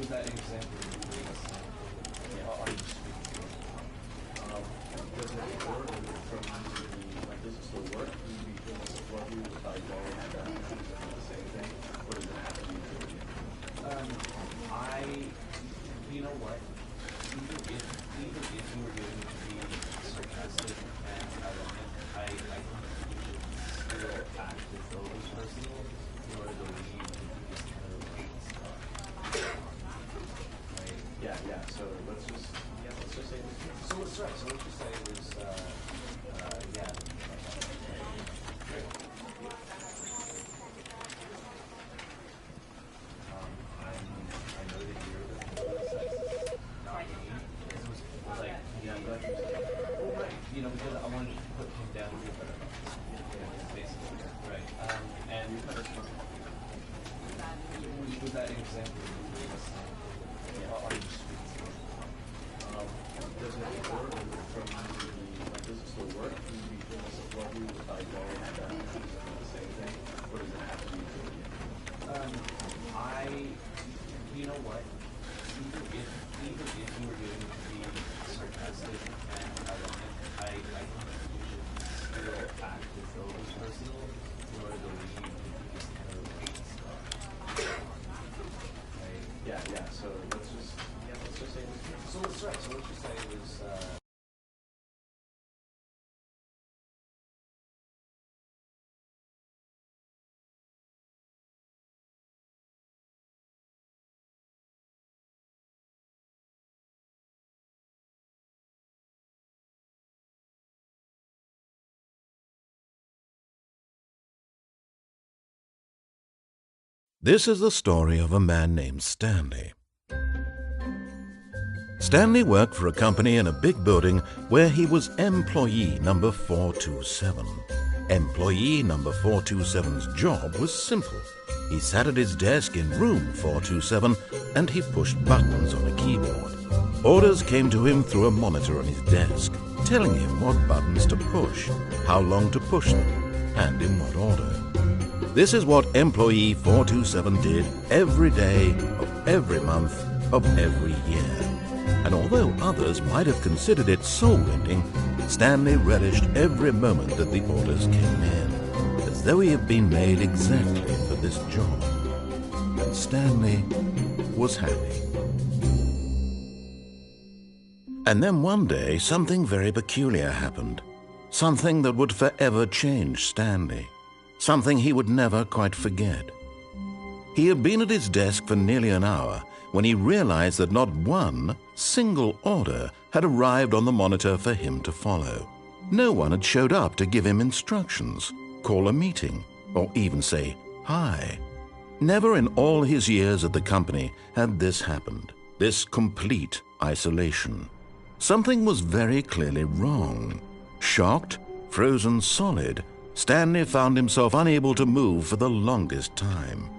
was that example you gave us? Are you speaking? Does it work from like does it still work? Do you feel the support you without going and the same thing? Or does it have to be You know what? Even if you were going to be sarcastic and ironic, I think you should still act as though it was personal in order to leave this kind of stuff. Right? Yeah. So let's just say this. So let's just say it was yeah. I know that you're the sexist, not me. It was like, yeah, I'm glad you said that. Well, right. Because I wanted to put him down to better. Basically, right. And with that example you gave us, are you speaking? Does it work from like does it still work? Do you feel the support you without going and the same thing? Or does it have to be You know what? Even if you were going to be sarcastic and ironic, I think you should still act as though it was personal in order to leave this kind of stuff. Right? Yeah. So let's just say this. So let's just say it was. This is the story of a man named Stanley. Stanley worked for a company in a big building where he was employee number 427. Employee number 427's job was simple. He sat at his desk in room 427 and he pushed buttons on a keyboard. Orders came to him through a monitor on his desk, telling him what buttons to push, how long to push them, and in what order. This is what employee 427 did every day of every month of every year. And although others might have considered it soul-rending, Stanley relished every moment that the orders came in, as though he had been made exactly for this job. And Stanley was happy. And then one day, something very peculiar happened. Something that would forever change Stanley. Something he would never quite forget. He had been at his desk for nearly an hour when he realized that not one single order had arrived on the monitor for him to follow. No one had showed up to give him instructions, call a meeting, or even say hi. Never in all his years at the company had this happened, this complete isolation. Something was very clearly wrong. Shocked, frozen solid, Stanley found himself unable to move for the longest time.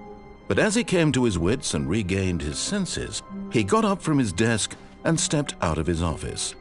But as he came to his wits and regained his senses, he got up from his desk and stepped out of his office.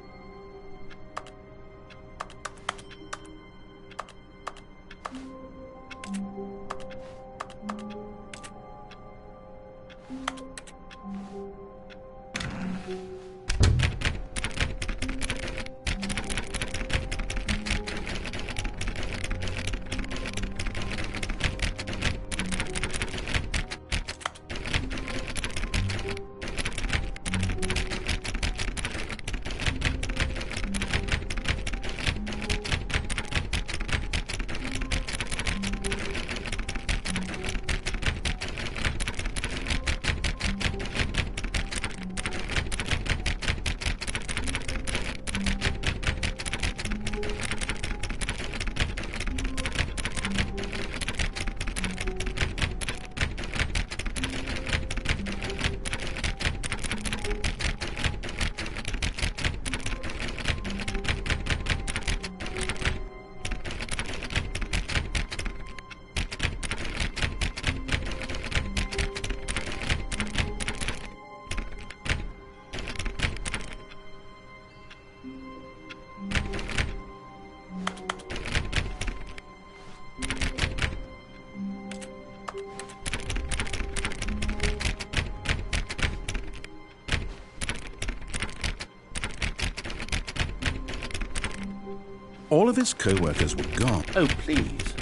All of his co-workers were gone. Oh, please.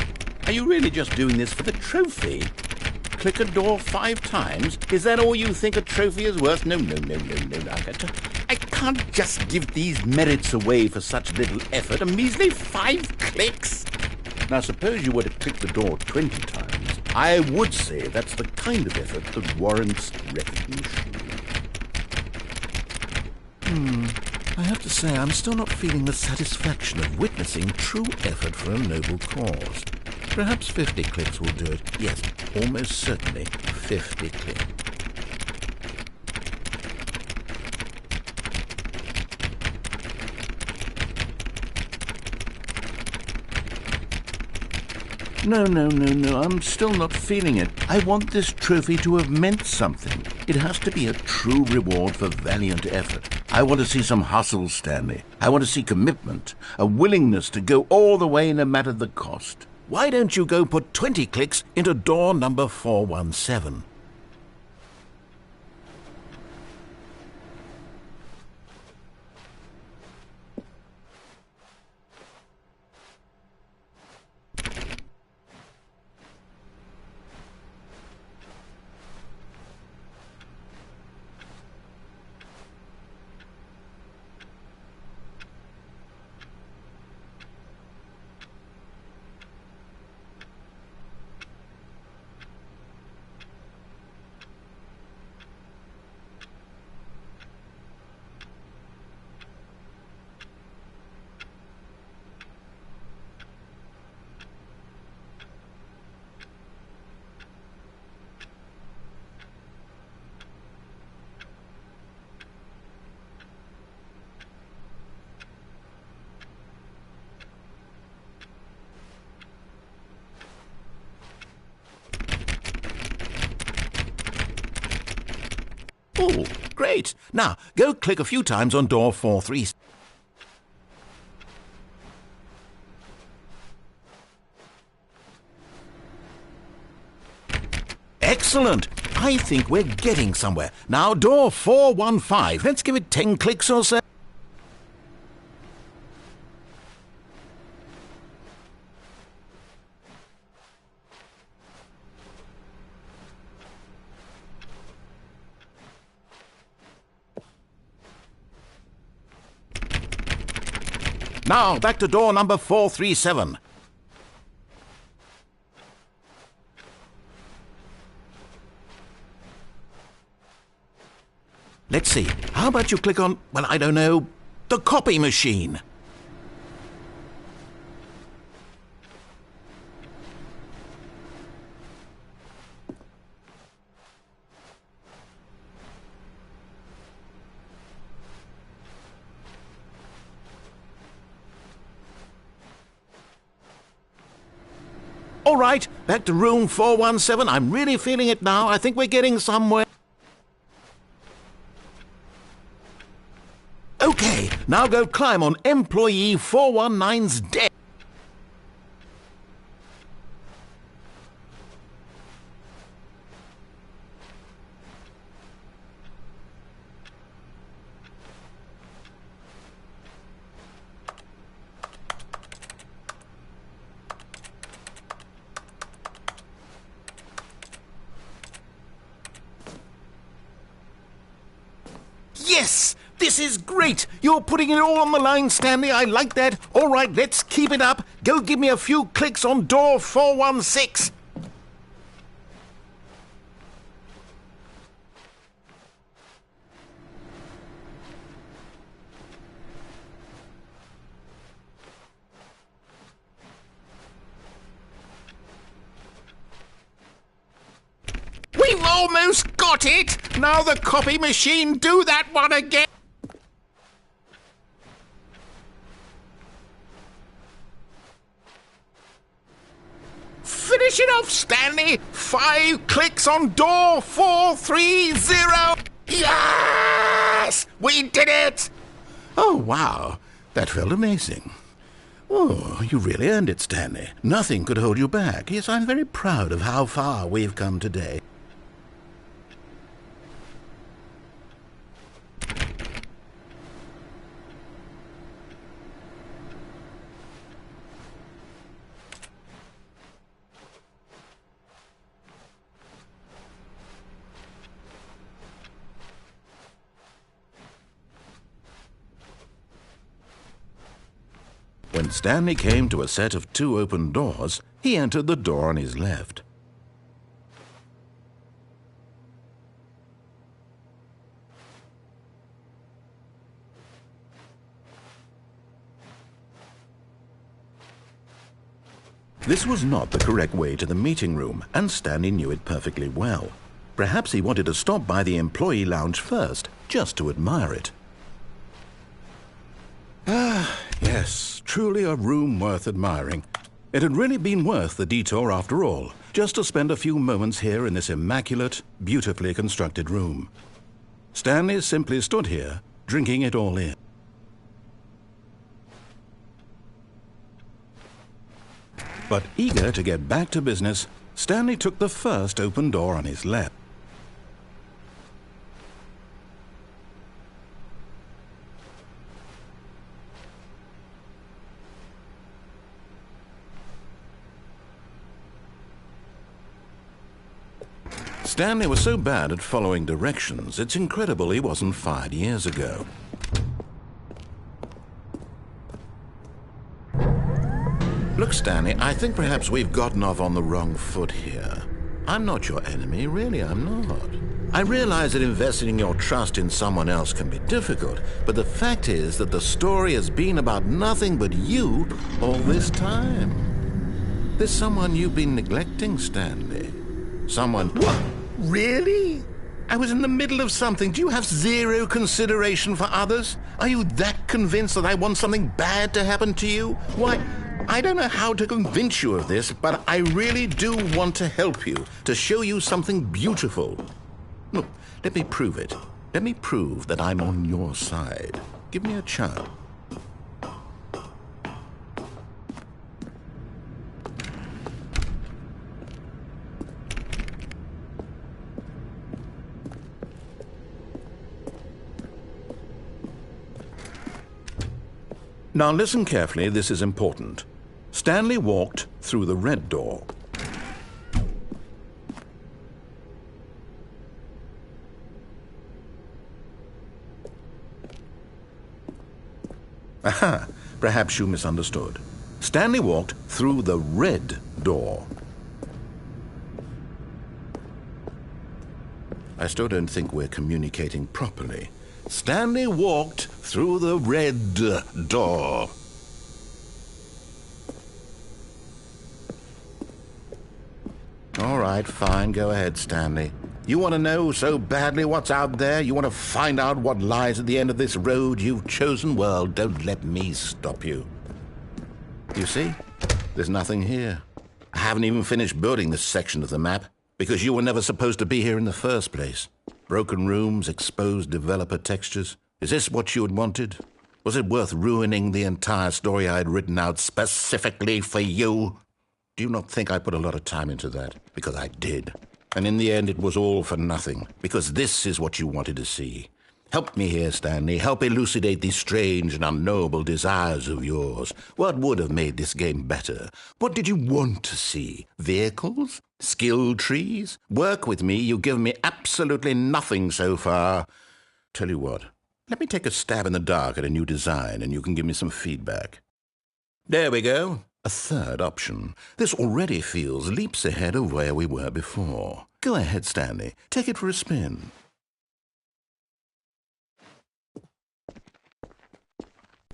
Are you really just doing this for the trophy? Click a door 5 times? Is that all you think a trophy is worth? No. I can't just give these merits away for such little effort. A measly 5 clicks? Now, suppose you were to click the door 20 times. I would say that's the kind of effort that warrants recognition. I have to say, I'm still not feeling the satisfaction of witnessing true effort for a noble cause. Perhaps 50 clicks will do it. Yes, almost certainly 50 clicks. No, I'm still not feeling it. I want this trophy to have meant something. It has to be a true reward for valiant effort. I want to see some hustle, Stanley. I want to see commitment, a willingness to go all the way no matter the cost. Why don't you go put 20 clicks into door number 417? Oh, great. Now, go click a few times on door 43. Excellent. I think we're getting somewhere. Now, door 415. Let's give it 10 clicks or so. Now, back to door number 437. Let's see. How about you click on, well, I don't know, the copy machine? All right, back to room 417. I'm really feeling it now. I think we're getting somewhere. Okay, now go climb on employee 419's deck. Yes! This is great! You're putting it all on the line, Stanley. I like that. All right, let's keep it up. Go give me a few clicks on door 416. We've almost got it! Now the copy machine, do that one again! Finish it off, Stanley! 5 clicks on door 430! Yes! We did it! Oh, wow. That felt amazing. Oh, you really earned it, Stanley. Nothing could hold you back. Yes, I'm very proud of how far we've come today. When Stanley came to a set of 2 open doors, he entered the door on his left. This was not the correct way to the meeting room, and Stanley knew it perfectly well. Perhaps he wanted to stop by the employee lounge first, just to admire it. Ah, yes, truly a room worth admiring. It had really been worth the detour after all, just to spend a few moments here in this immaculate, beautifully constructed room. Stanley simply stood here, drinking it all in. But eager to get back to business, Stanley took the first open door on his left. Stanley was so bad at following directions, it's incredible he wasn't fired years ago. Look, Stanley, I think perhaps we've gotten off on the wrong foot here. I'm not your enemy, really, I'm not. I realize that investing your trust in someone else can be difficult, but the fact is that the story has been about nothing but you all this time. There's someone you've been neglecting, Stanley. Someone... What? Really? I was in the middle of something. Do you have zero consideration for others? Are you that convinced that I want something bad to happen to you? Why... I don't know how to convince you of this, but I really do want to help you, to show you something beautiful. Look, let me prove it. Let me prove that I'm on your side. Give me a chance. Now listen carefully, this is important. Stanley walked through the red door. Aha, perhaps you misunderstood. Stanley walked through the red door. I still don't think we're communicating properly. Stanley walked through the red door. All right, fine, go ahead, Stanley. You want to know so badly what's out there? You want to find out what lies at the end of this road you've chosen? Well, don't let me stop you. You see, there's nothing here. I haven't even finished building this section of the map, because you were never supposed to be here in the first place. Broken rooms, exposed developer textures. Is this what you had wanted? Was it worth ruining the entire story I had written out specifically for you? Do you not think I put a lot of time into that? Because I did. And in the end, it was all for nothing, because this is what you wanted to see. Help me here, Stanley. Help elucidate these strange and unknowable desires of yours. What would have made this game better? What did you want to see? Vehicles? Skill trees? Work with me. You've given me absolutely nothing so far. Tell you what, let me take a stab in the dark at a new design, and you can give me some feedback. There we go. A third option. This already feels leaps ahead of where we were before. Go ahead, Stanley. Take it for a spin.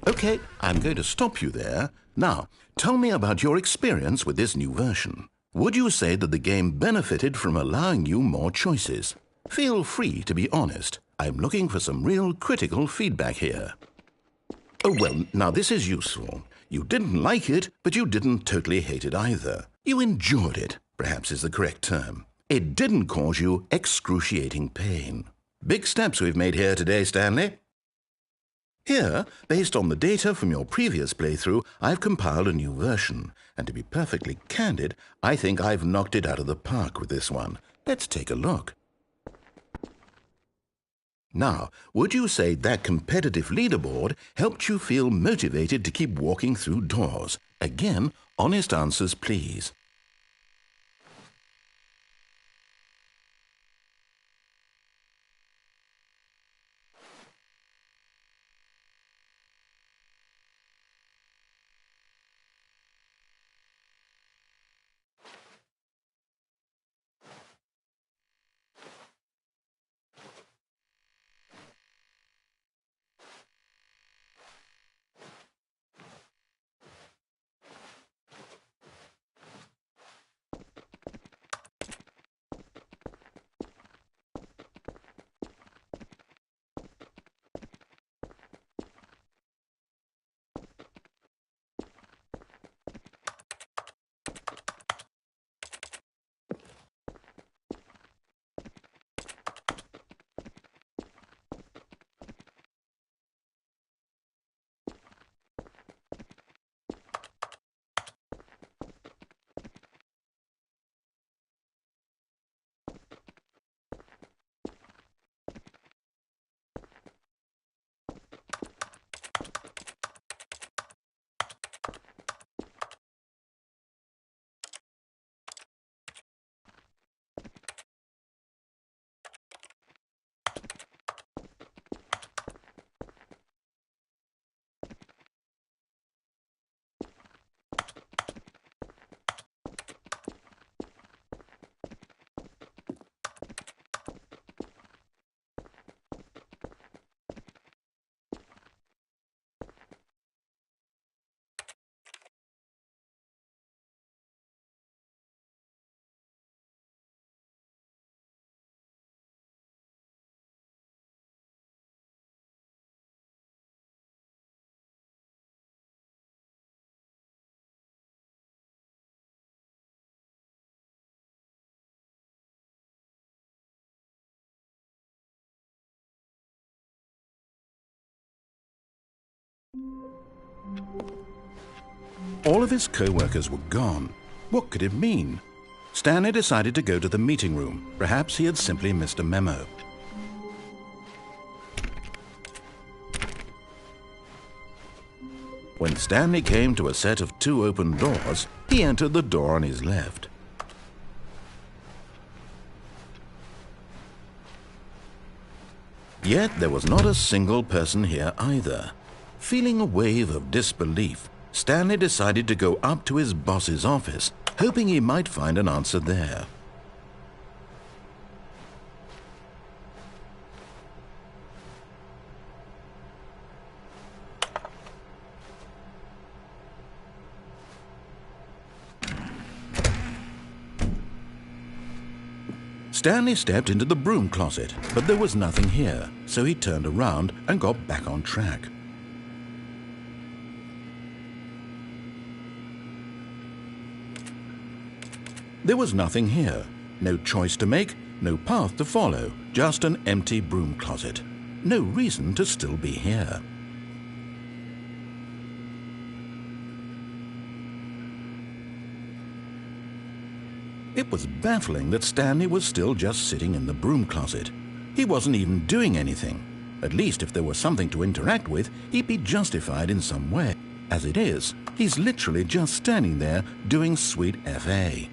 Okay, I'm going to stop you there. Now, tell me about your experience with this new version. Would you say that the game benefited from allowing you more choices? Feel free to be honest. I'm looking for some real critical feedback here. Oh, well, now this is useful. You didn't like it, but you didn't totally hate it either. You enjoyed it, perhaps is the correct term. It didn't cause you excruciating pain. Big steps we've made here today, Stanley. Here, based on the data from your previous playthrough, I've compiled a new version. And to be perfectly candid, I think I've knocked it out of the park with this one. Let's take a look. Now, would you say that competitive leaderboard helped you feel motivated to keep walking through doors? Again, honest answers, please. All of his co-workers were gone. What could it mean? Stanley decided to go to the meeting room. Perhaps he had simply missed a memo. When Stanley came to a set of 2 open doors, he entered the door on his left. Yet there was not a single person here either. Feeling a wave of disbelief, Stanley decided to go up to his boss's office, hoping he might find an answer there. Stanley stepped into the broom closet, but there was nothing here, so he turned around and got back on track. There was nothing here. No choice to make, no path to follow, just an empty broom closet. No reason to still be here. It was baffling that Stanley was still just sitting in the broom closet. He wasn't even doing anything. At least if there was something to interact with, he'd be justified in some way. As it is, he's literally just standing there doing sweet FA.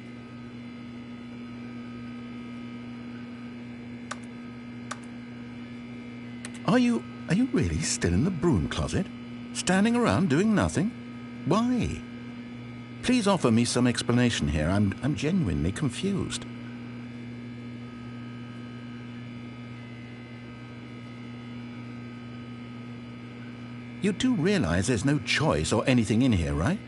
Are you really still in the broom closet? Standing around doing nothing? Why? Please offer me some explanation here. I'm genuinely confused. You do realize there's no choice or anything in here, right?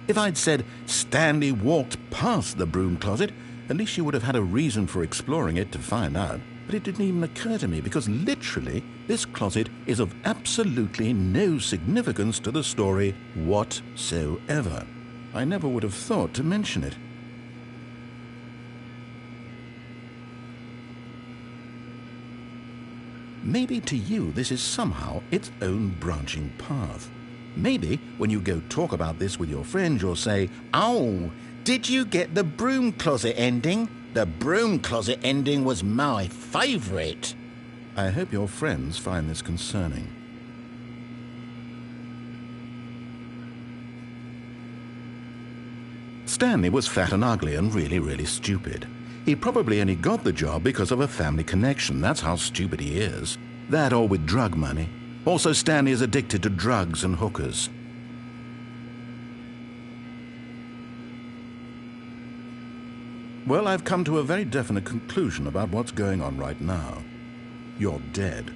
If I'd said Stanley walked past the broom closet, at least you would have had a reason for exploring it to find out. But it didn't even occur to me because literally this closet is of absolutely no significance to the story whatsoever. I never would have thought to mention it. Maybe to you this is somehow its own branching path. Maybe when you go talk about this with your friends you'll say, "Oh, did you get the broom closet ending? The broom closet ending was my favourite." I hope your friends find this concerning. Stanley was fat and ugly and really stupid. He probably only got the job because of a family connection. That's how stupid he is. That or with drug money. Also, Stanley is addicted to drugs and hookers. Well, I've come to a very definite conclusion about what's going on right now. You're dead.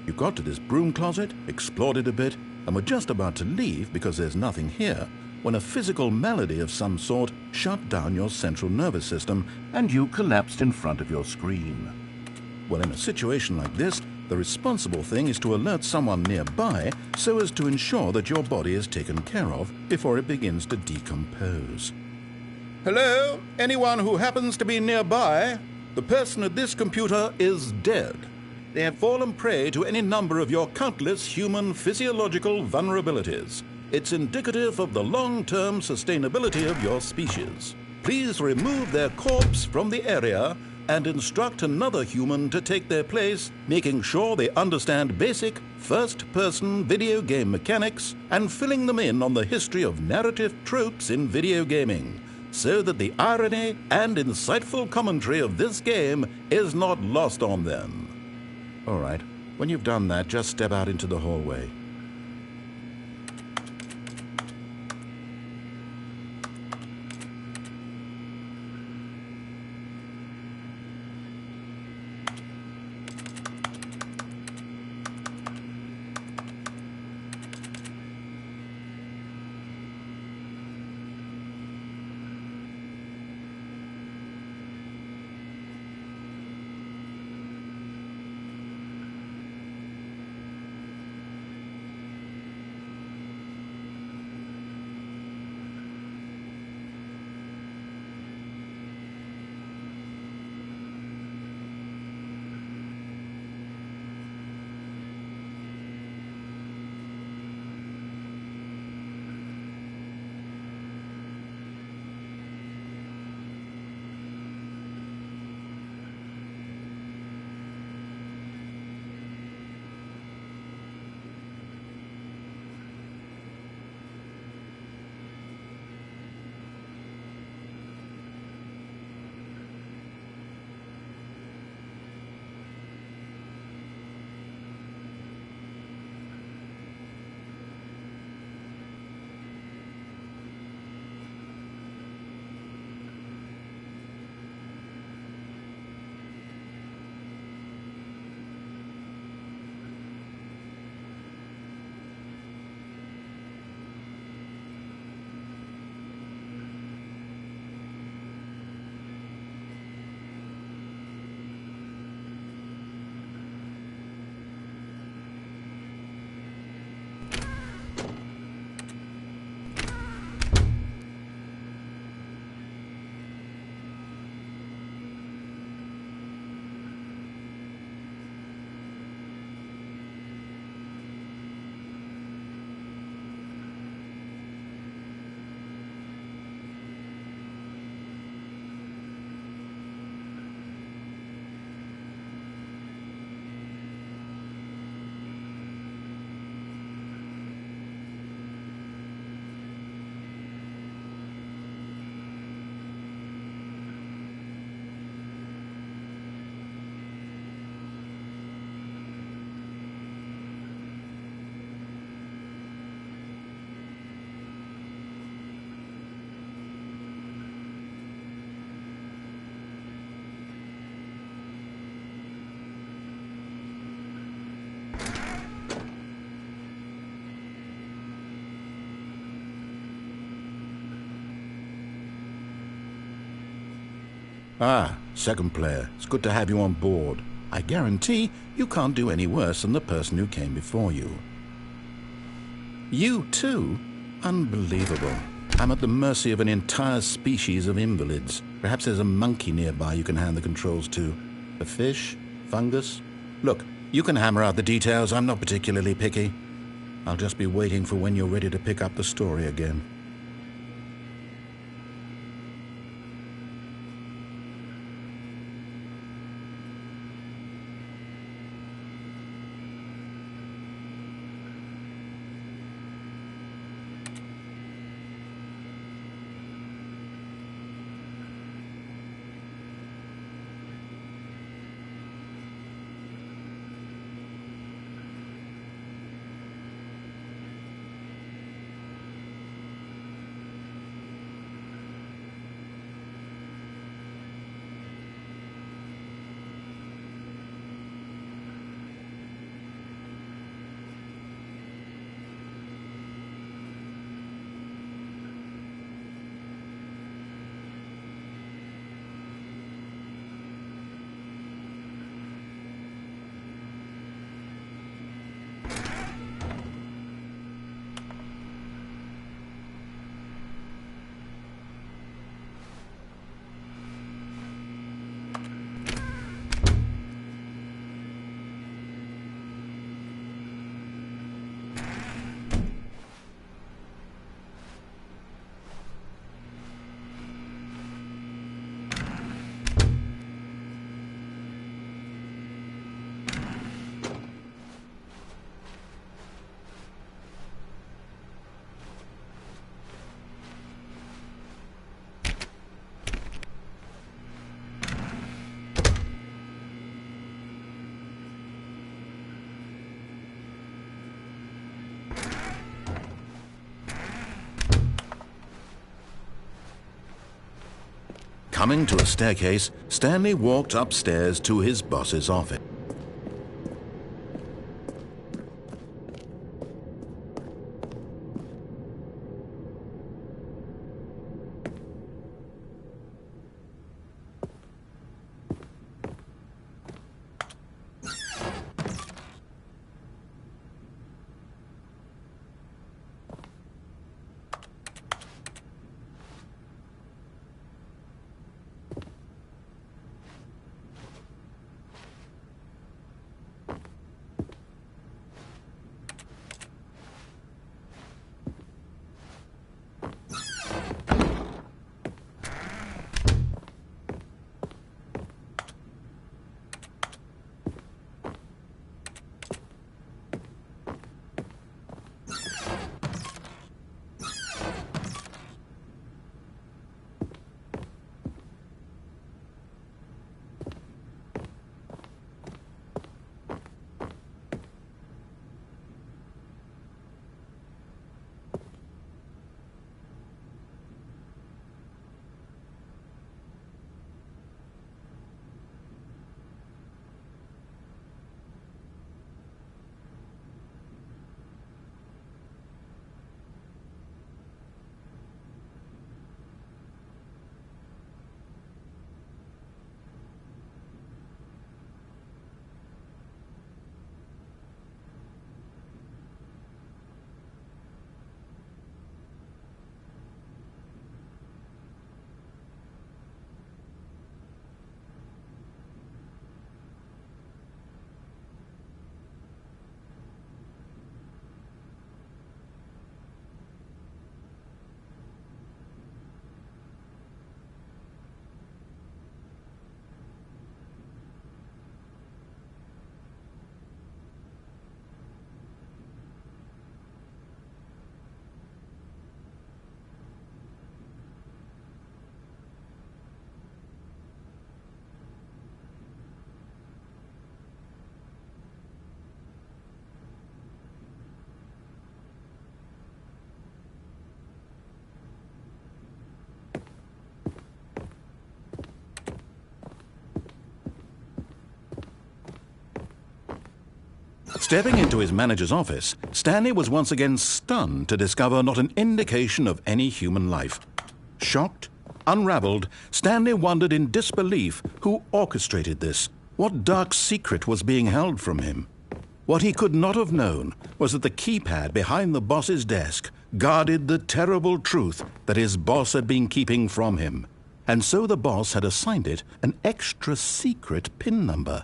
You got to this broom closet, explored it a bit, and were just about to leave because there's nothing here, when a physical malady of some sort shut down your central nervous system and you collapsed in front of your screen. Well, in a situation like this, the responsible thing is to alert someone nearby so as to ensure that your body is taken care of before it begins to decompose. Hello? Anyone who happens to be nearby? The person at this computer is dead. They have fallen prey to any number of your countless human physiological vulnerabilities. It's indicative of the long-term sustainability of your species. Please remove their corpse from the area and instruct another human to take their place, making sure they understand basic first-person video game mechanics and filling them in on the history of narrative tropes in video gaming, so that the irony and insightful commentary of this game is not lost on them. All right, when you've done that, just step out into the hallway. Ah, second player. It's good to have you on board. I guarantee you can't do any worse than the person who came before you. You too? Unbelievable. I'm at the mercy of an entire species of invalids. Perhaps there's a monkey nearby you can hand the controls to. A fish? Fungus? Look, you can hammer out the details. I'm not particularly picky. I'll just be waiting for when you're ready to pick up the story again. Coming to a staircase, Stanley walked upstairs to his boss's office. Stepping into his manager's office, Stanley was once again stunned to discover not an indication of any human life. Shocked, Unraveled, Stanley wondered in disbelief who orchestrated this. What dark secret was being held from him? What he could not have known was that the keypad behind the boss's desk guarded the terrible truth that his boss had been keeping from him. And so the boss had assigned it an extra secret PIN number,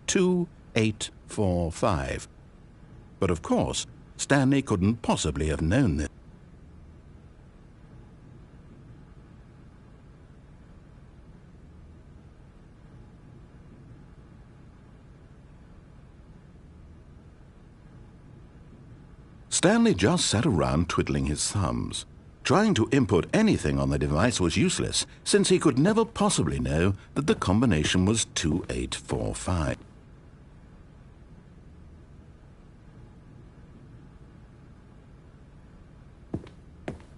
2845. But of course, Stanley couldn't possibly have known this. Stanley just sat around twiddling his thumbs. Trying to input anything on the device was useless, since he could never possibly know that the combination was 2845.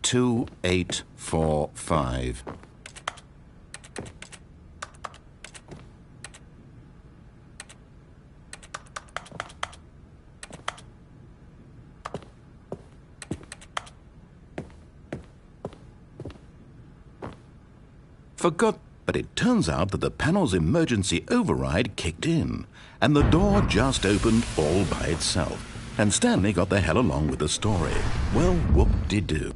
Two, 845. Forgot, but it turns out that the panel's emergency override kicked in, and the door just opened all by itself, and Stanley got the hell along with the story. Well, whoop-de-doo.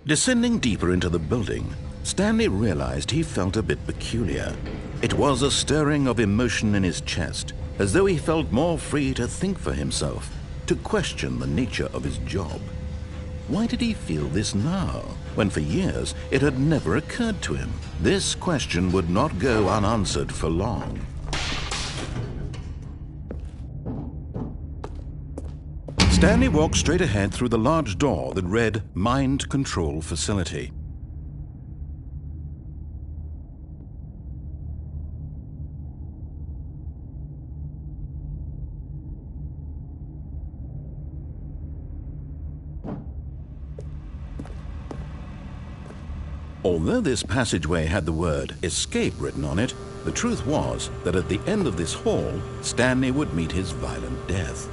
Descending deeper into the building, Stanley realized he felt a bit peculiar. It was a stirring of emotion in his chest, as though he felt more free to think for himself, to question the nature of his job. Why did he feel this now, when for years it had never occurred to him? This question would not go unanswered for long. Stanley walked straight ahead through the large door that read Mind Control Facility. Although this passageway had the word Escape written on it, the truth was that at the end of this hall, Stanley would meet his violent death.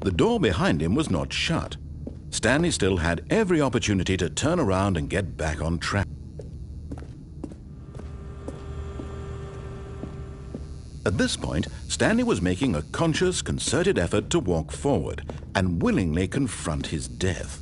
The door behind him was not shut. Stanley still had every opportunity to turn around and get back on track. At this point, Stanley was making a conscious, concerted effort to walk forward and willingly confront his death.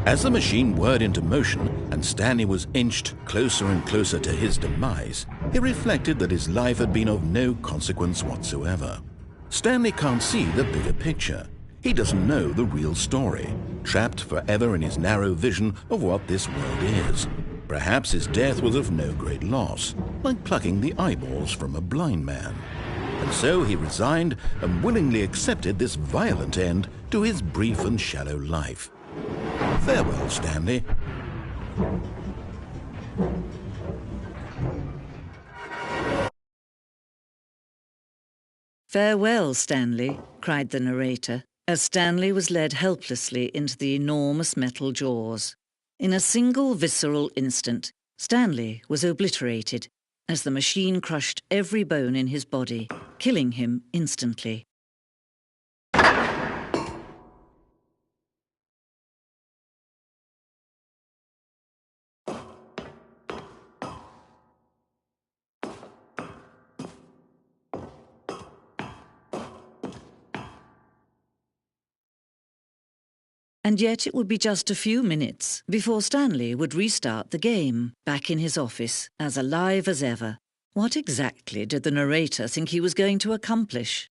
As the machine whirred into motion and Stanley was inched closer and closer to his demise, he reflected that his life had been of no consequence whatsoever. Stanley can't see the bigger picture. He doesn't know the real story, trapped forever in his narrow vision of what this world is. Perhaps his death was of no great loss, like plucking the eyeballs from a blind man. And so he resigned and willingly accepted this violent end to his brief and shallow life. Farewell, Stanley. "Farewell, Stanley," cried the narrator, as Stanley was led helplessly into the enormous metal jaws. In a single visceral instant, Stanley was obliterated as the machine crushed every bone in his body, killing him instantly. And yet it would be just a few minutes before Stanley would restart the game, back in his office, as alive as ever. What exactly did the narrator think he was going to accomplish?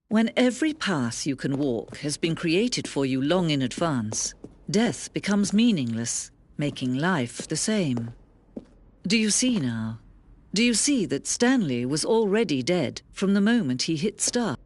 When every path you can walk has been created for you long in advance, death becomes meaningless, making life the same. Do you see now? Do you see that Stanley was already dead from the moment he hit start?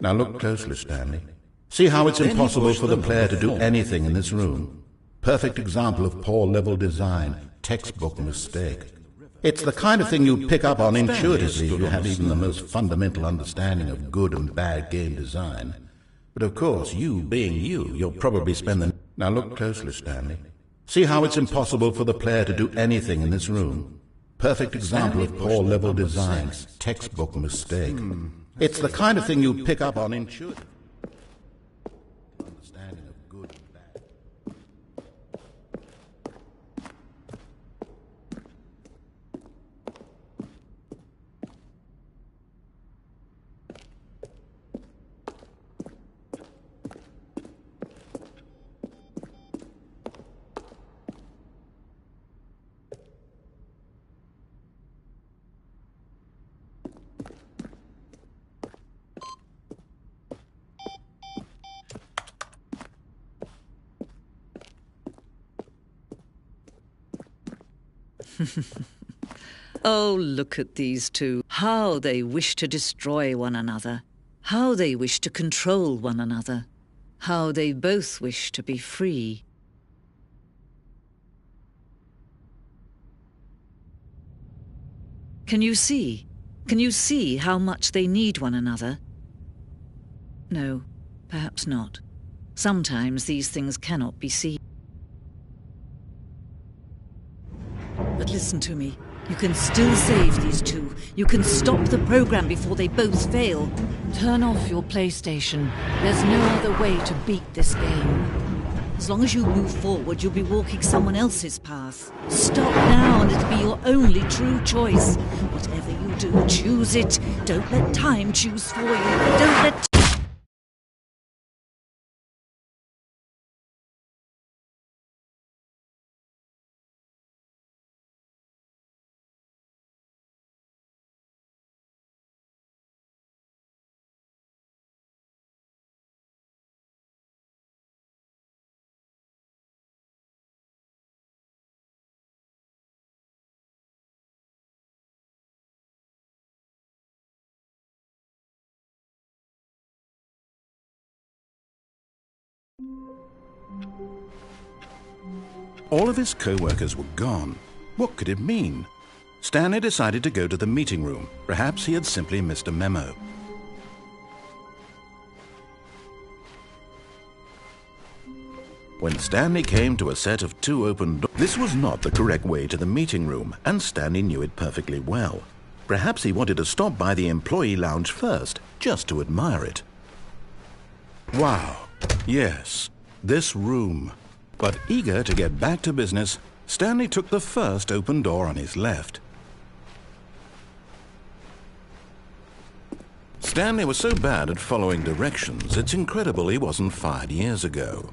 Now look closely, Stanley. See how it's impossible for the player to do anything in this room? Perfect example of poor level design, textbook mistake. It's the kind of thing you pick up on intuitively if you have even the most fundamental understanding of good and bad game design. But of course, you being you, you'll probably spend the... Now look closely, Stanley. See how it's impossible for the player to do anything in this room? Perfect example of poor level design, textbook mistake. It's the kind of thing you pick up on intuitively. Understanding of good and bad. Oh, look at these two. How they wish to destroy one another. How they wish to control one another. How they both wish to be free. Can you see? Can you see how much they need one another? No, perhaps not. Sometimes these things cannot be seen. But listen to me. You can still save these two. You can stop the program before they both fail. Turn off your PlayStation. There's no other way to beat this game. As long as you move forward, you'll be walking someone else's path. Stop now and it'll be your only true choice. Whatever you do, choose it. Don't let time choose for you. Don't let... All of his co-workers were gone. What could it mean? Stanley decided to go to the meeting room. Perhaps he had simply missed a memo. When Stanley came to a set of two open doors, this was not the correct way to the meeting room, and Stanley knew it perfectly well. Perhaps he wanted to stop by the employee lounge first, just to admire it. Wow, yes, this room. But eager to get back to business, Stanley took the first open door on his left. Stanley was so bad at following directions, it's incredible he wasn't fired years ago.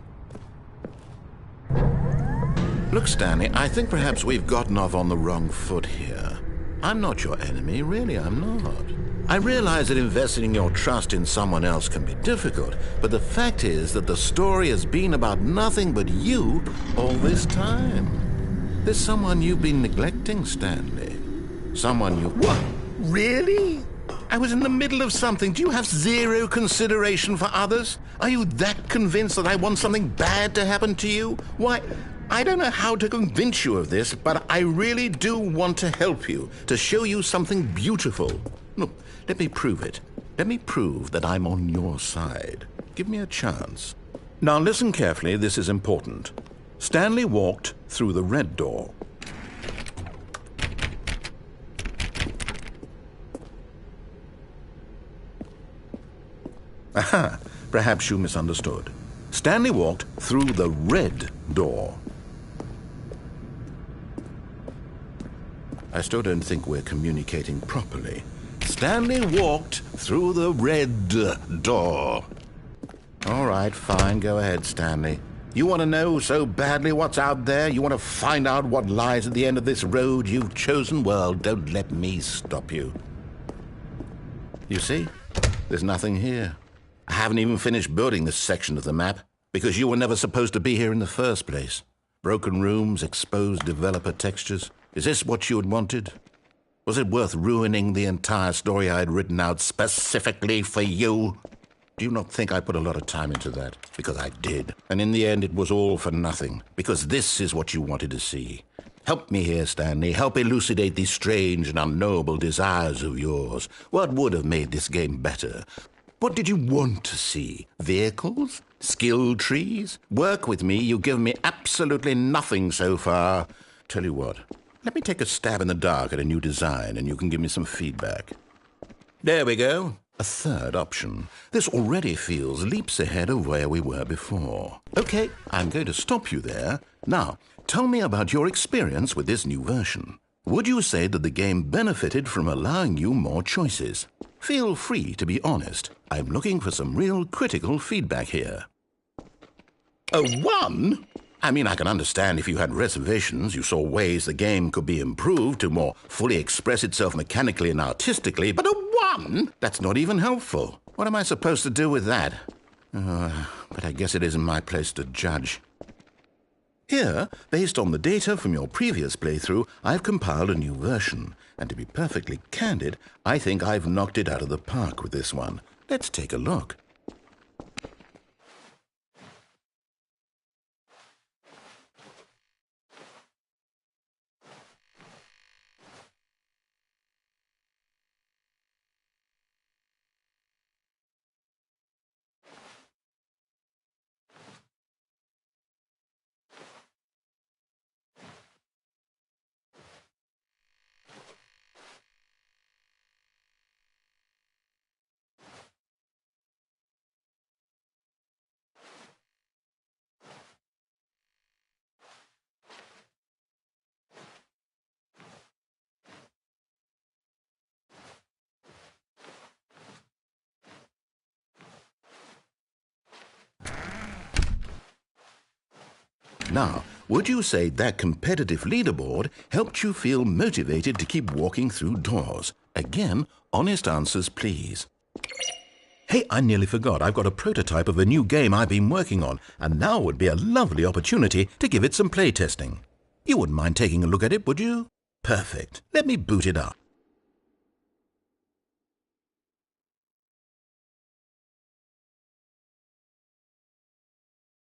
Look, Stanley, I think perhaps we've gotten off on the wrong foot here. I'm not your enemy, really, I'm not. I realize that investing your trust in someone else can be difficult, but the fact is that the story has been about nothing but you all this time. There's someone you've been neglecting, Stanley. Someone you... What? Really? I was in the middle of something. Do you have zero consideration for others? Are you that convinced that I want something bad to happen to you? Why, I don't know how to convince you of this, but I really do want to help you, to show you something beautiful. Look, let me prove it. Let me prove that I'm on your side. Give me a chance. Now listen carefully, this is important. Stanley walked through the red door. Aha, perhaps you misunderstood. Stanley walked through the red door. I still don't think we're communicating properly. Stanley walked through the red door. All right, fine, go ahead, Stanley. You want to know so badly what's out there? You want to find out what lies at the end of this road you've chosen? Well, don't let me stop you. You see, there's nothing here. I haven't even finished building this section of the map, because you were never supposed to be here in the first place. Broken rooms, exposed developer textures. Is this what you had wanted? Was it worth ruining the entire story I had written out specifically for you? Do you not think I put a lot of time into that? Because I did. And in the end, it was all for nothing. Because this is what you wanted to see. Help me here, Stanley. Help elucidate these strange and unknowable desires of yours. What would have made this game better? What did you want to see? Vehicles? Skill trees? Work with me. You've given me absolutely nothing so far. Tell you what. Let me take a stab in the dark at a new design, and you can give me some feedback. There we go. A third option. This already feels leaps ahead of where we were before. Okay, I'm going to stop you there. Now, tell me about your experience with this new version. Would you say that the game benefited from allowing you more choices? Feel free to be honest. I'm looking for some real critical feedback here. A 1? I mean, I can understand if you had reservations, you saw ways the game could be improved to more fully express itself mechanically and artistically, but a 1? That's not even helpful. What am I supposed to do with that? But I guess it isn't my place to judge. Here, based on the data from your previous playthrough, I've compiled a new version. And to be perfectly candid, I think I've knocked it out of the park with this one. Let's take a look. Now, would you say that competitive leaderboard helped you feel motivated to keep walking through doors? Again, honest answers, please. Hey, I nearly forgot. I've got a prototype of a new game I've been working on, and now would be a lovely opportunity to give it some playtesting. You wouldn't mind taking a look at it, would you? Perfect. Let me boot it up.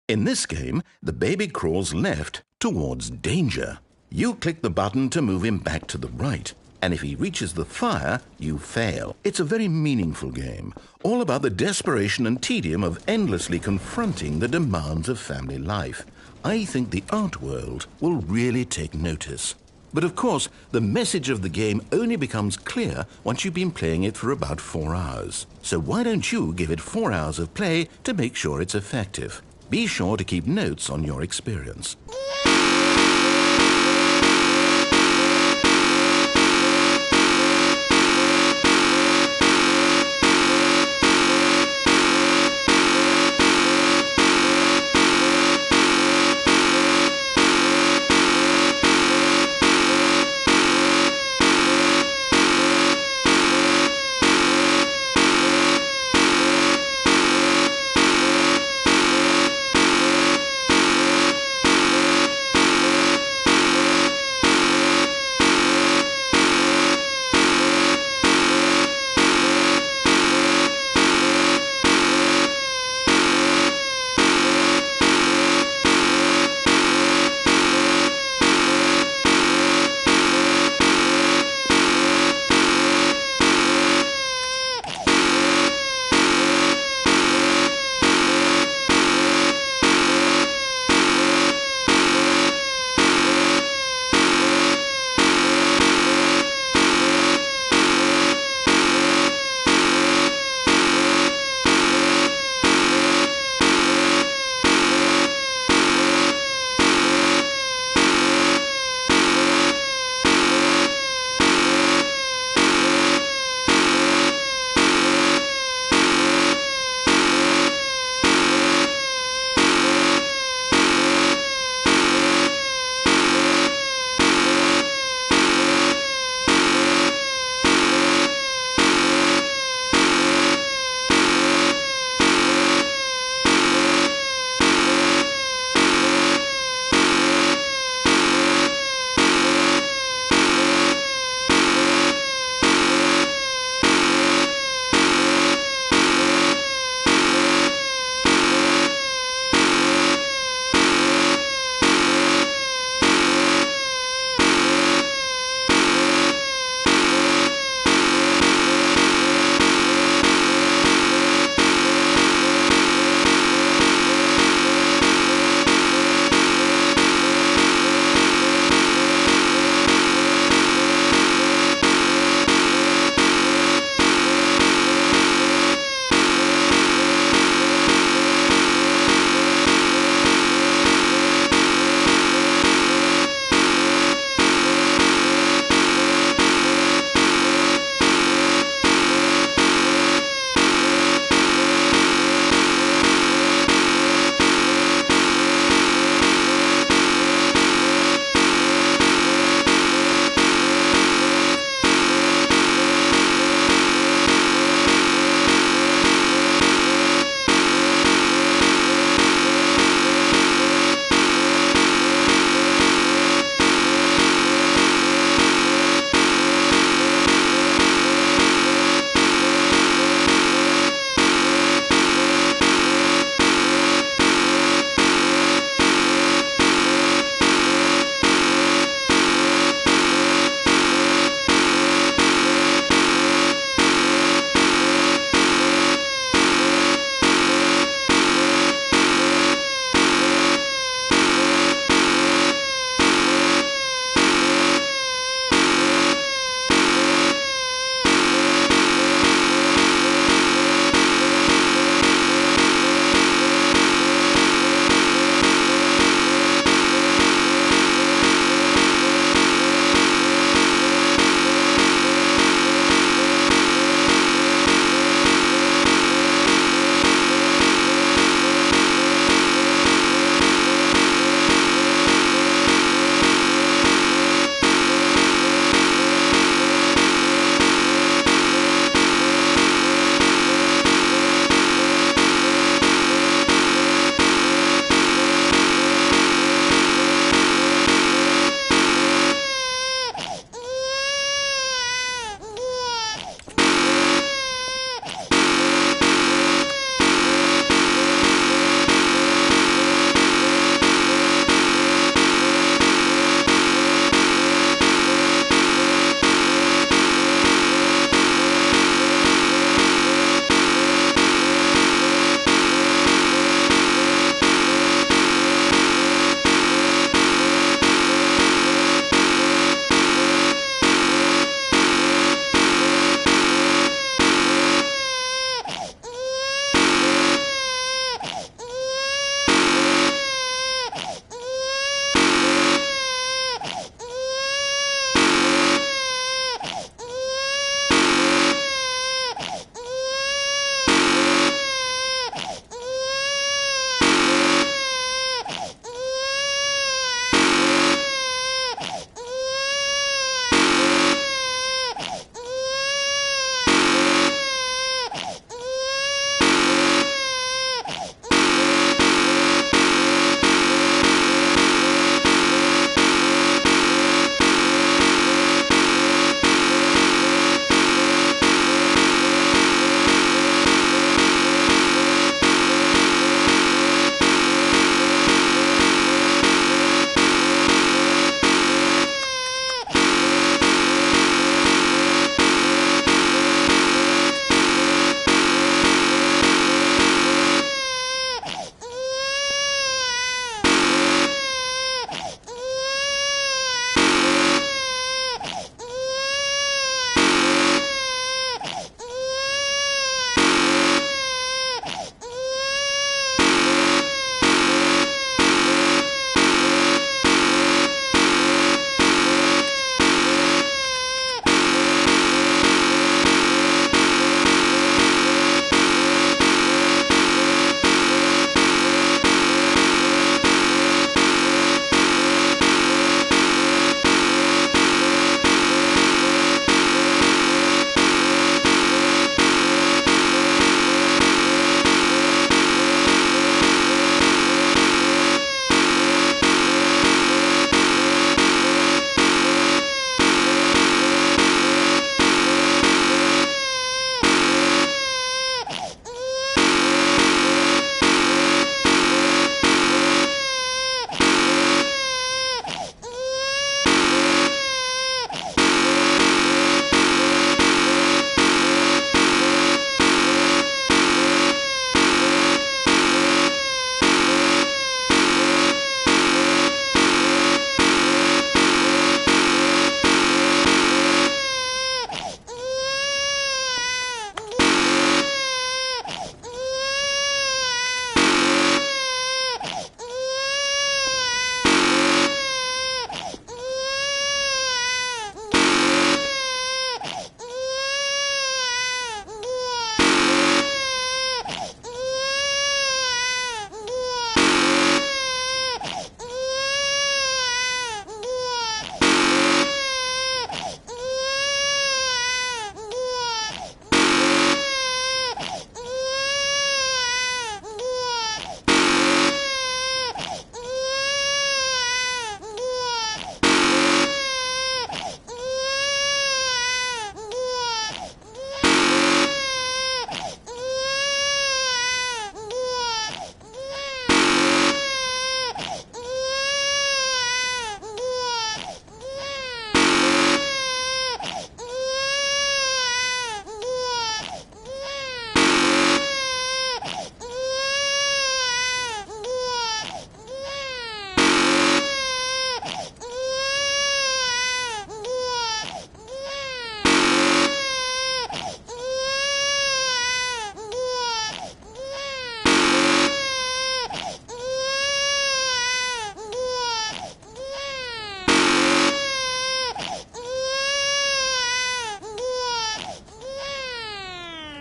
In this game, the baby crawls left towards danger. You click the button to move him back to the right, and if he reaches the fire, you fail. It's a very meaningful game, all about the desperation and tedium of endlessly confronting the demands of family life. I think the art world will really take notice. But of course, the message of the game only becomes clear once you've been playing it for about 4 hours. So why don't you give it 4 hours of play to make sure it's effective? Be sure to keep notes on your experience.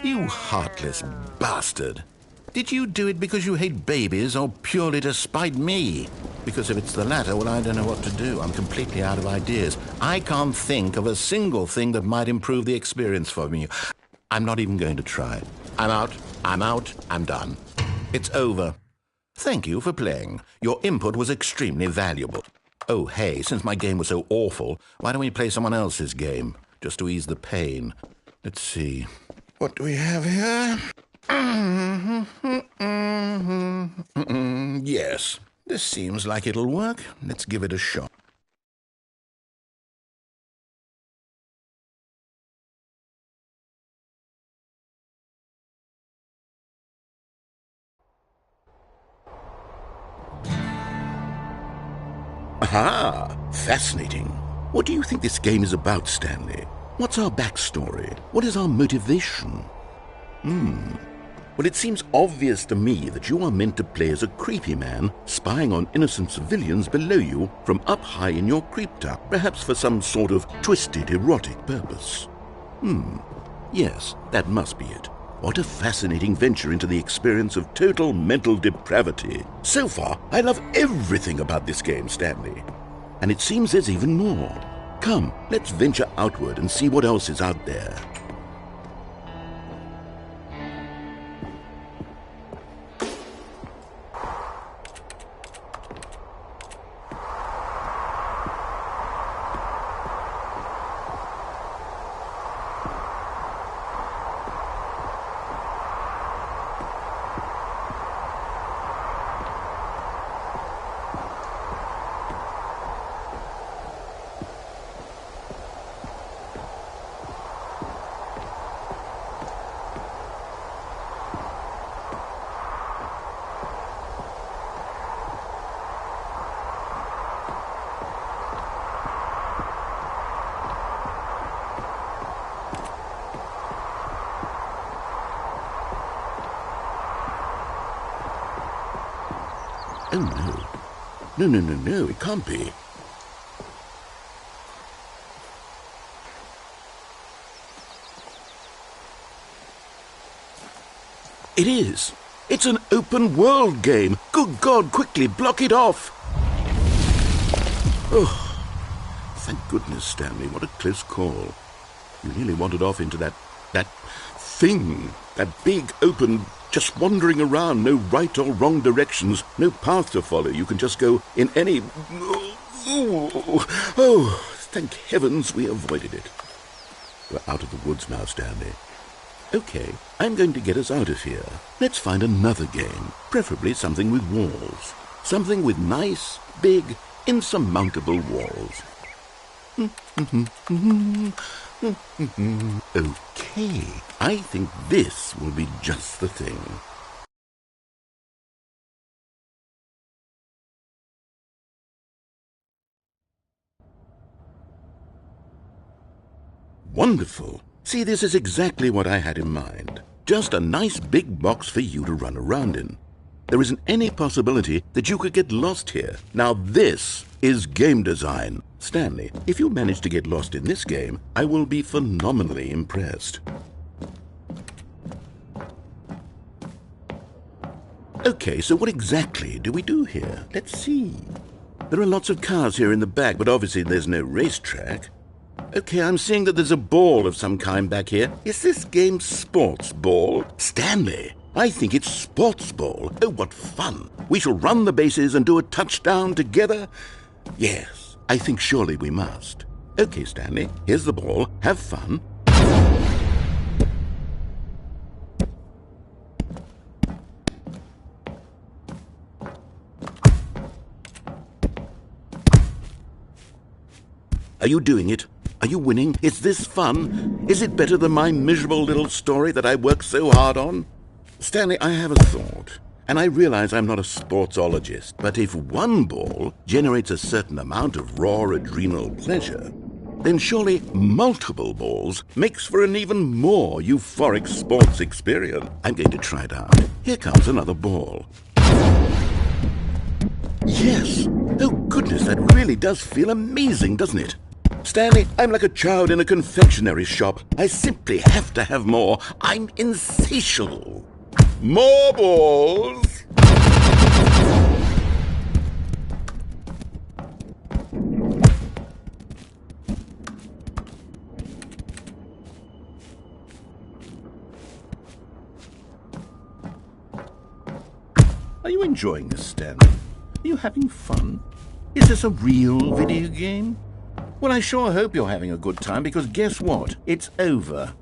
You heartless bastard. Did you do it because you hate babies or purely to spite me? Because if it's the latter, well, I don't know what to do. I'm completely out of ideas. I can't think of a single thing that might improve the experience for me. I'm not even going to try. I'm out. I'm done. It's over. Thank you for playing. Your input was extremely valuable. Oh, hey, since my game was so awful, why don't we play someone else's game? Just to ease the pain. Let's see. What do we have here? Yes, this seems like it'll work. Let's give it a shot. Aha! Fascinating. What do you think this game is about, Stanley? What's our backstory? What is our motivation? Well, it seems obvious to me that you are meant to play as a creepy man spying on innocent civilians below you from up high in your creep tower, perhaps for some sort of twisted erotic purpose. Yes, that must be it. What a fascinating venture into the experience of total mental depravity. So far, I love everything about this game, Stanley. And it seems there's even more. Come, let's venture outward and see what else is out there. Oh, no. No, it can't be. It is. It's an open-world game. Good God, quickly, block it off. Oh, thank goodness, Stanley. What a close call. You nearly wandered off into that thing. That big, open, just wandering around, no right or wrong directions, no path to follow. You can just go in any... Oh, thank heavens we avoided it. We're out of the woods now, Stanley. Okay, I'm going to get us out of here. Let's find another game, preferably something with walls. Something with nice, big, insurmountable walls. Okay, I think this will be just the thing. Wonderful. See, this is exactly what I had in mind. Just a nice big box for you to run around in. There isn't any possibility that you could get lost here. Now this is game design. Stanley, if you manage to get lost in this game, I will be phenomenally impressed. Okay, so what exactly do we do here? Let's see. There are lots of cars here in the back, but obviously there's no racetrack. Okay, I'm seeing that there's a ball of some kind back here. Is this game sports ball? Stanley, I think it's sports ball. Oh, what fun. We shall run the bases and do a touchdown together. Yes, I think surely we must. Okay, Stanley, here's the ball. Have fun. Are you doing it? Are you winning? Is this fun? Is it better than my miserable little story that I worked so hard on? Stanley, I have a thought, and I realize I'm not a sportsologist, but if one ball generates a certain amount of raw adrenal pleasure, then surely multiple balls makes for an even more euphoric sports experience. I'm going to try it out. Here comes another ball. Yes! Oh goodness, that really does feel amazing, doesn't it? Stanley, I'm like a child in a confectionery shop. I simply have to have more. I'm insatiable. More balls! Are you enjoying this, Stanley? Are you having fun? Is this a real video game? Well, I sure hope you're having a good time, because guess what? It's over.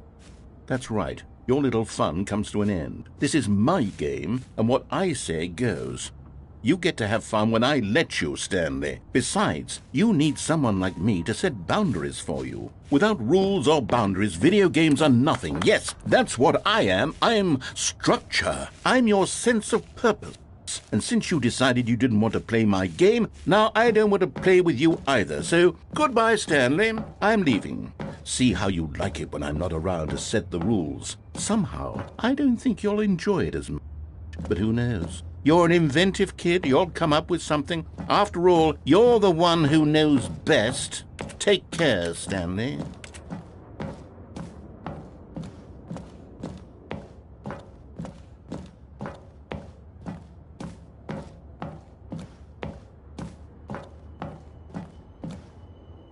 That's right. Your little fun comes to an end. This is my game, and what I say goes. You get to have fun when I let you, Stanley. Besides, you need someone like me to set boundaries for you. Without rules or boundaries, video games are nothing. Yes, that's what I am. I'm structure. I'm your sense of purpose. And since you decided you didn't want to play my game, now I don't want to play with you either. So, goodbye, Stanley. I'm leaving. See how you like it when I'm not around to set the rules. Somehow, I don't think you'll enjoy it as much. But who knows? You're an inventive kid. You'll come up with something. After all, you're the one who knows best. Take care, Stanley.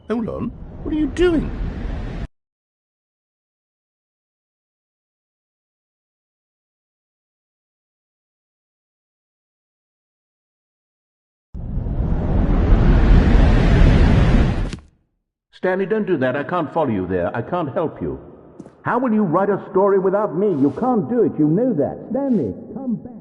Hold on. What are you doing? Stanley, don't do that. I can't follow you there. I can't help you. How will you write a story without me? You can't do it. You know that. Stanley, come back.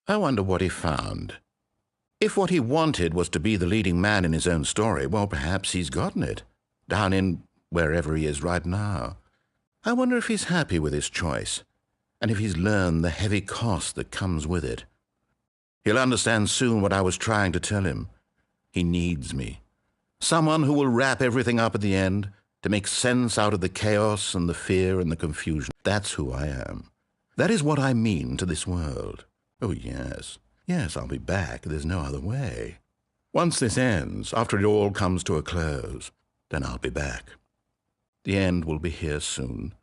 I wonder what he found. If what he wanted was to be the leading man in his own story, well, perhaps he's gotten it, down in wherever he is right now. I wonder if he's happy with his choice, and if he's learned the heavy cost that comes with it. He'll understand soon what I was trying to tell him. He needs me. Someone who will wrap everything up at the end, to make sense out of the chaos and the fear and the confusion. That's who I am. That is what I mean to this world. Oh, yes. Yes, I'll be back. There's no other way. Once this ends, after it all comes to a close, then I'll be back. The end will be here soon.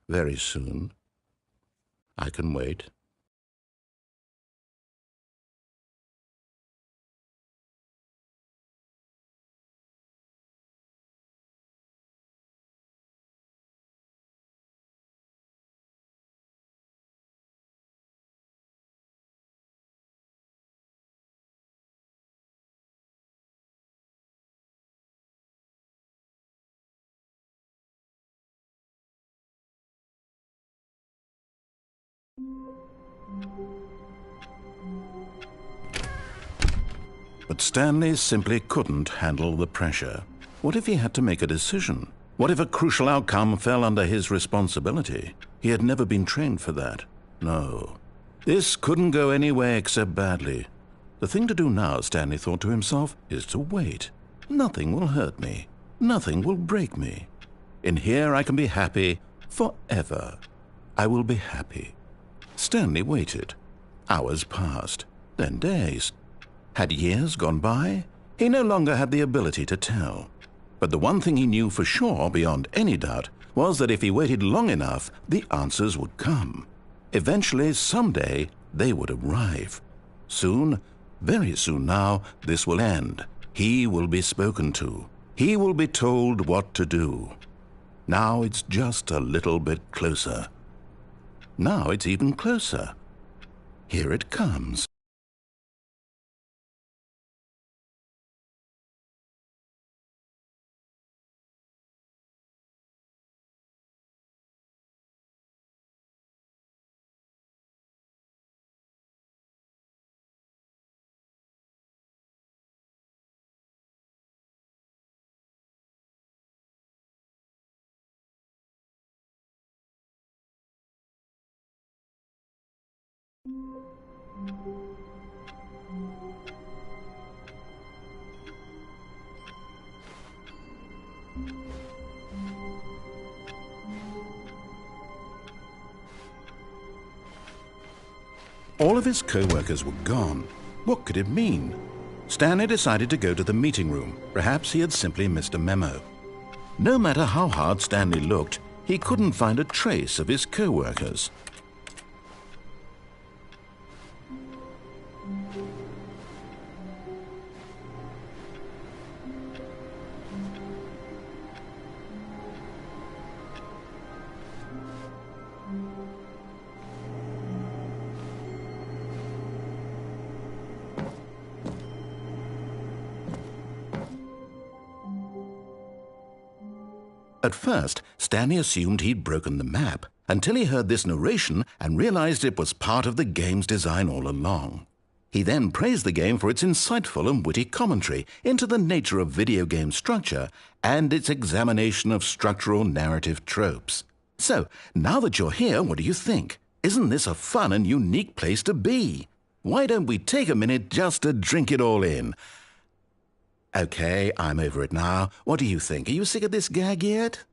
Very soon. I can wait. But Stanley simply couldn't handle the pressure. What if he had to make a decision? What if a crucial outcome fell under his responsibility? He had never been trained for that. No. This couldn't go any way except badly. The thing to do now, Stanley thought to himself, is to wait. Nothing will hurt me. Nothing will break me. In here I can be happy forever. I will be happy. Stanley waited. Hours passed, then days. Had years gone by? He no longer had the ability to tell. But the one thing he knew for sure, beyond any doubt, was that if he waited long enough, the answers would come. Eventually, someday, they would arrive. Soon, very soon now, this will end. He will be spoken to. He will be told what to do. Now it's just a little bit closer. Now it's even closer. Here it comes. All of his co-workers were gone. What could it mean? Stanley decided to go to the meeting room. Perhaps he had simply missed a memo. No matter how hard Stanley looked, he couldn't find a trace of his co-workers. At first, Stanley assumed he'd broken the map, until he heard this narration and realized it was part of the game's design all along. He then praised the game for its insightful and witty commentary into the nature of video game structure and its examination of structural narrative tropes. So, now that you're here, what do you think? Isn't this a fun and unique place to be? Why don't we take a minute just to drink it all in? Okay, I'm over it now. What do you think? Are you sick of this gag yet?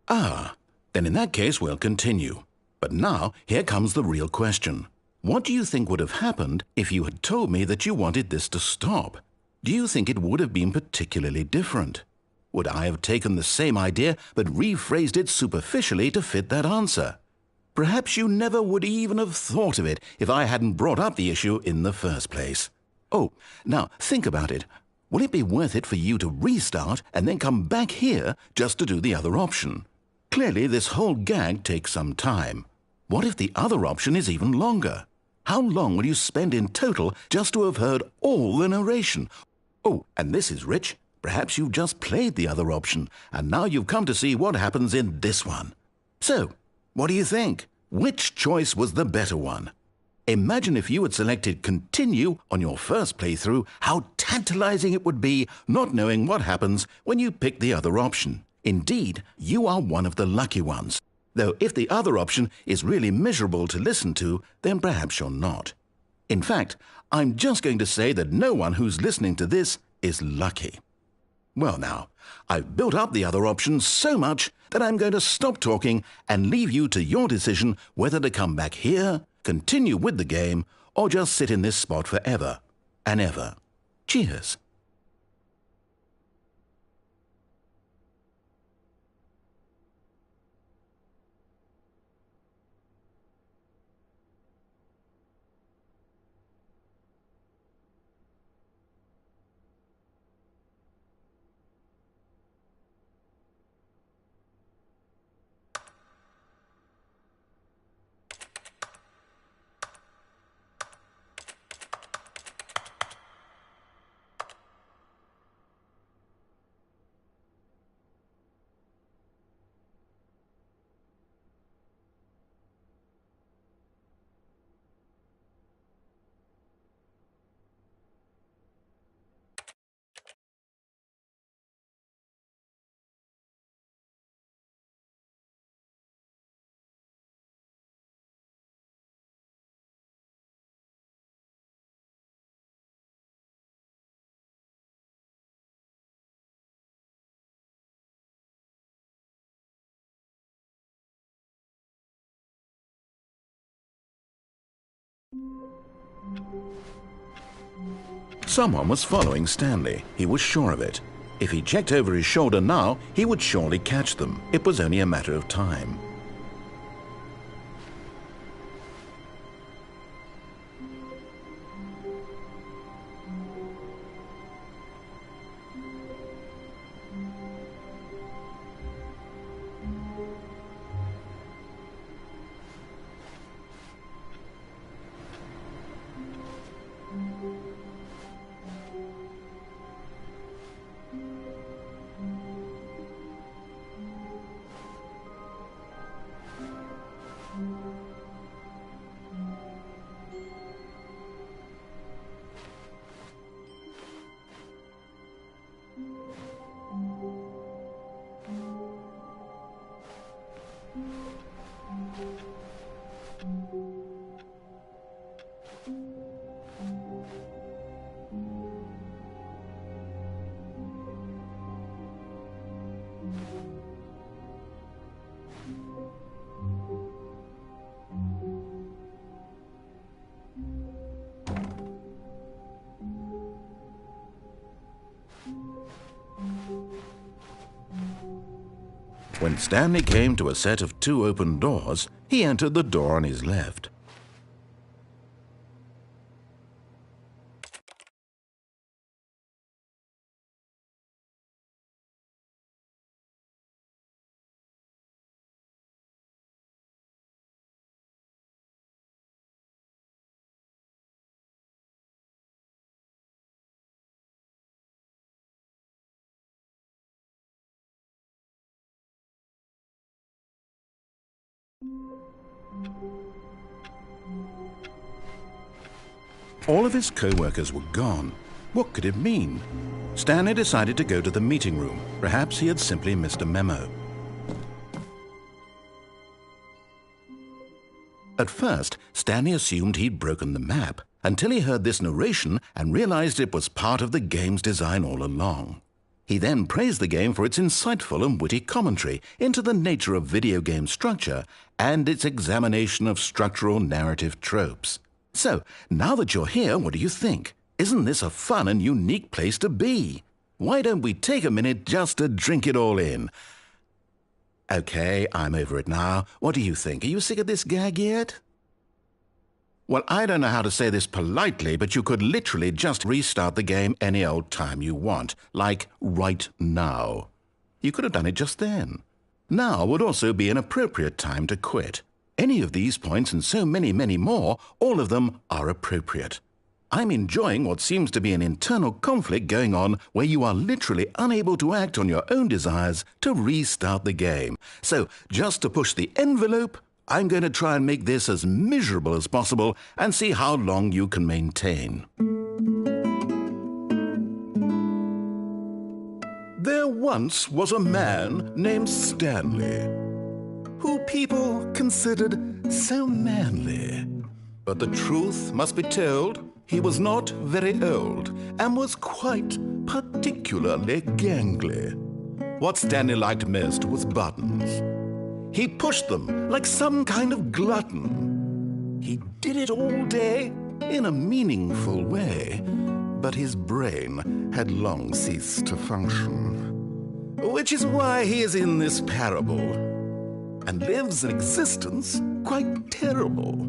Ah, then in that case we'll continue. But now, here comes the real question. What do you think would have happened if you had told me that you wanted this to stop? Do you think it would have been particularly different? Would I have taken the same idea but rephrased it superficially to fit that answer? Perhaps you never would even have thought of it if I hadn't brought up the issue in the first place. Oh, now think about it. Will it be worth it for you to restart and then come back here just to do the other option? Clearly, this whole gag takes some time. What if the other option is even longer? How long will you spend in total just to have heard all the narration? Oh, and this is rich. Perhaps you've just played the other option, and now you've come to see what happens in this one. So, what do you think? Which choice was the better one? Imagine if you had selected Continue on your first playthrough, how tantalizing it would be not knowing what happens when you pick the other option. Indeed, you are one of the lucky ones. Though if the other option is really miserable to listen to, then perhaps you're not. In fact, I'm just going to say that no one who's listening to this is lucky. Well now, I've built up the other option so much that I'm going to stop talking and leave you to your decision whether to come back here, continue with the game, or just sit in this spot forever and ever. Cheers. Someone was following Stanley. He was sure of it. If he checked over his shoulder now, he would surely catch them. It was only a matter of time. When Stanley came to a set of 2 open doors, he entered the door on his left. All of his co-workers were gone. What could it mean? Stanley decided to go to the meeting room. Perhaps he had simply missed a memo. At first, Stanley assumed he'd broken the map, until he heard this narration and realized it was part of the game's design all along. He then praised the game for its insightful and witty commentary into the nature of video game structure and its examination of structural narrative tropes. So, now that you're here, what do you think? Isn't this a fun and unique place to be? Why don't we take a minute just to drink it all in? Okay, I'm over it now. What do you think? Are you sick of this gag yet? Well, I don't know how to say this politely, but you could literally just restart the game any old time you want, like right now. You could have done it just then. Now would also be an appropriate time to quit. Any of these points and so many, many more, all of them are appropriate. I'm enjoying what seems to be an internal conflict going on where you are literally unable to act on your own desires to restart the game. So, just to push the envelope, I'm going to try and make this as miserable as possible and see how long you can maintain. There once was a man named Stanley, who people considered so manly. But the truth must be told, he was not very old and was quite particularly gangly. What Stanley liked most was buttons. He pushed them like some kind of glutton. He did it all day in a meaningful way, but his brain had long ceased to function. Which is why he is in this parable and lives an existence quite terrible.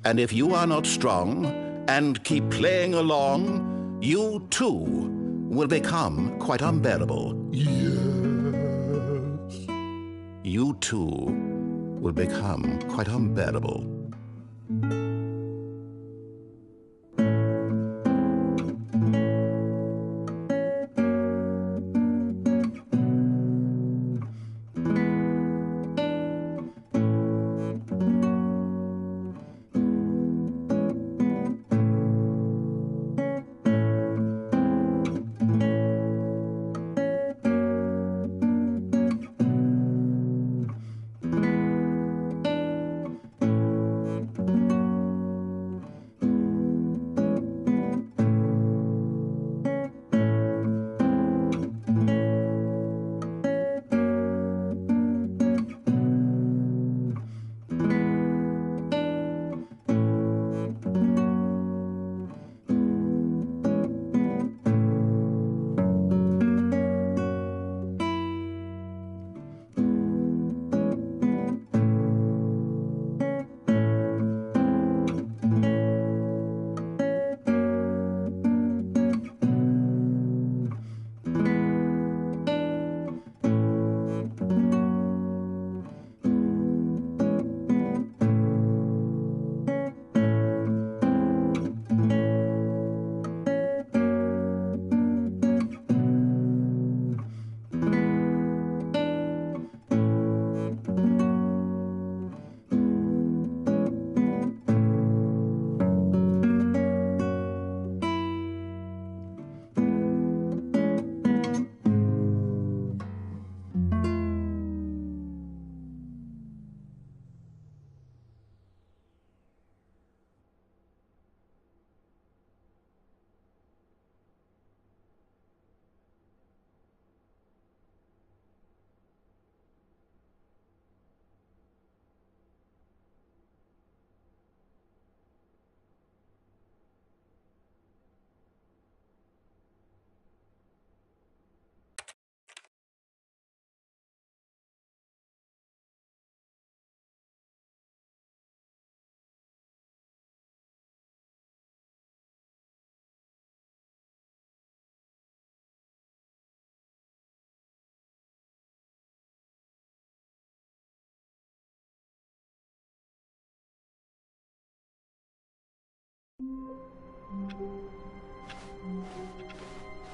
And if you are not strong and keep playing along, you too will become quite unbearable. Yes. You too will become quite unbearable.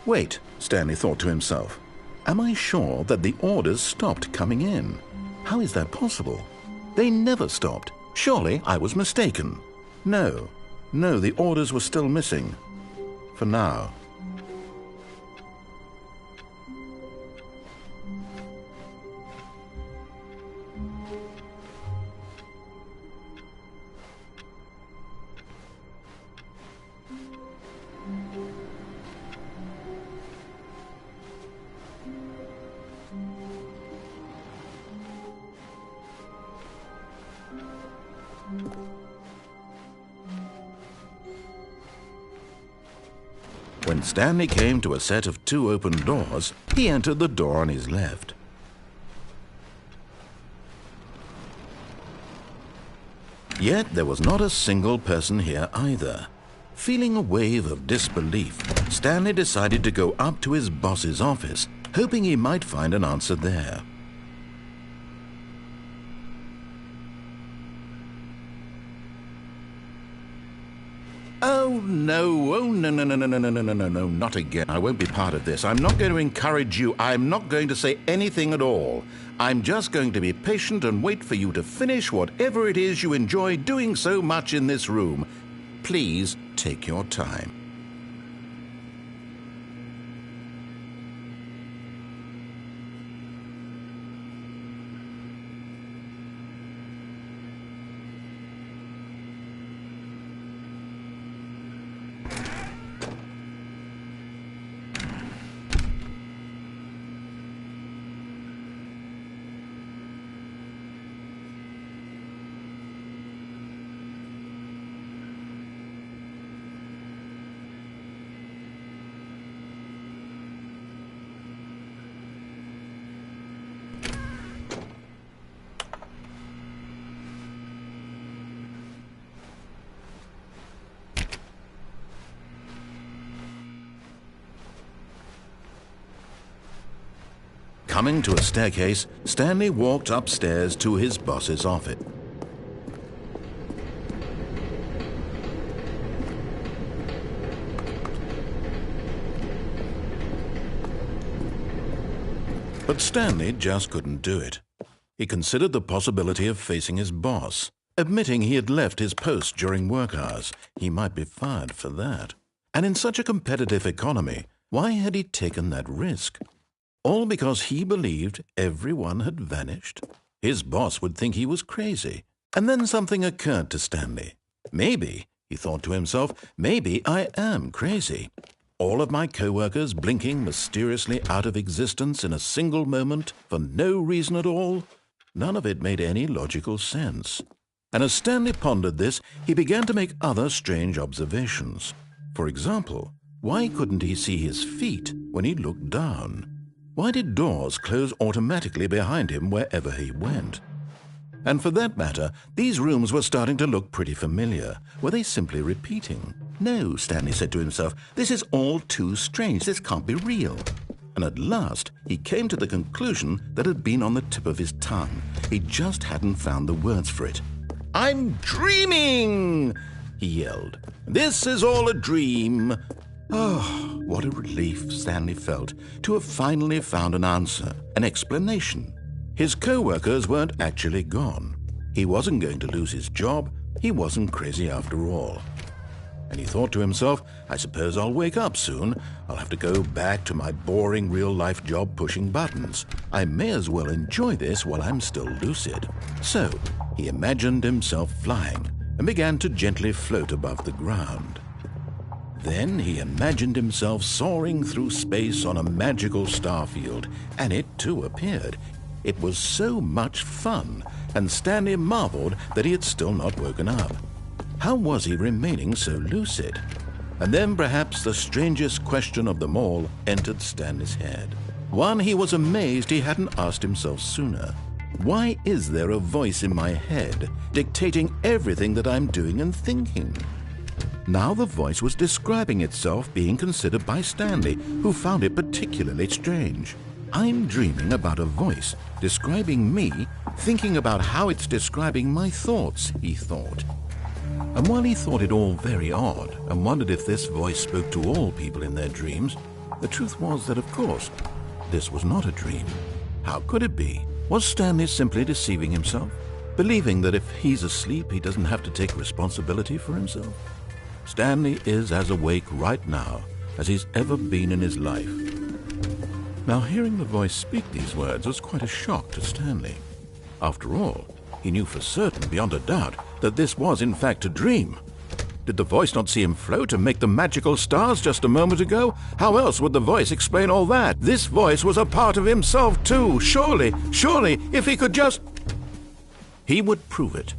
Wait, Stanley thought to himself. Am I sure that the orders stopped coming in? How is that possible? They never stopped. Surely I was mistaken. No, the orders were still missing. For now. When Stanley came to a set of 2 open doors, he entered the door on his left. Yet there was not a single person here either. Feeling a wave of disbelief, Stanley decided to go up to his boss's office, hoping he might find an answer there. Oh, no, no, not again. I won't be part of this. I'm not going to encourage you. I'm not going to say anything at all. I'm just going to be patient and wait for you to finish whatever it is you enjoy doing so much in this room. Please take your time. Coming to a staircase, Stanley walked upstairs to his boss's office. But Stanley just couldn't do it. He considered the possibility of facing his boss. Admitting he had left his post during work hours, he might be fired for that. And in such a competitive economy, why had he taken that risk? All because he believed everyone had vanished? His boss would think he was crazy. And then something occurred to Stanley. Maybe, he thought to himself, maybe I am crazy. All of my co-workers blinking mysteriously out of existence in a single moment for no reason at all? None of it made any logical sense. And as Stanley pondered this, he began to make other strange observations. For example, why couldn't he see his feet when he looked down? Why did doors close automatically behind him wherever he went? And for that matter, these rooms were starting to look pretty familiar. Were they simply repeating? No, Stanley said to himself, this is all too strange. This can't be real. And at last, he came to the conclusion that had been on the tip of his tongue. He just hadn't found the words for it. I'm dreaming, he yelled. This is all a dream. Oh, what a relief Stanley felt to have finally found an answer, an explanation. His co-workers weren't actually gone. He wasn't going to lose his job. He wasn't crazy after all. And he thought to himself, I suppose I'll wake up soon. I'll have to go back to my boring real-life job pushing buttons. I may as well enjoy this while I'm still lucid. So he imagined himself flying and began to gently float above the ground. Then he imagined himself soaring through space on a magical starfield, and it too appeared. It was so much fun, and Stanley marveled that he had still not woken up. How was he remaining so lucid? And then perhaps the strangest question of them all entered Stanley's head. One he was amazed he hadn't asked himself sooner. Why is there a voice in my head dictating everything that I'm doing and thinking? Now the voice was describing itself being considered by Stanley, who found it particularly strange. I'm dreaming about a voice describing me, thinking about how it's describing my thoughts, he thought. And while he thought it all very odd and wondered if this voice spoke to all people in their dreams, the truth was that, of course, this was not a dream. How could it be? Was Stanley simply deceiving himself, believing that if he's asleep, he doesn't have to take responsibility for himself? Stanley is as awake right now as he's ever been in his life. Now, hearing the voice speak these words was quite a shock to Stanley. After all, he knew for certain, beyond a doubt, that this was in fact a dream. Did the voice not see him float and make the magical stars just a moment ago? How else would the voice explain all that? This voice was a part of himself too. Surely, if he could just... He would prove it.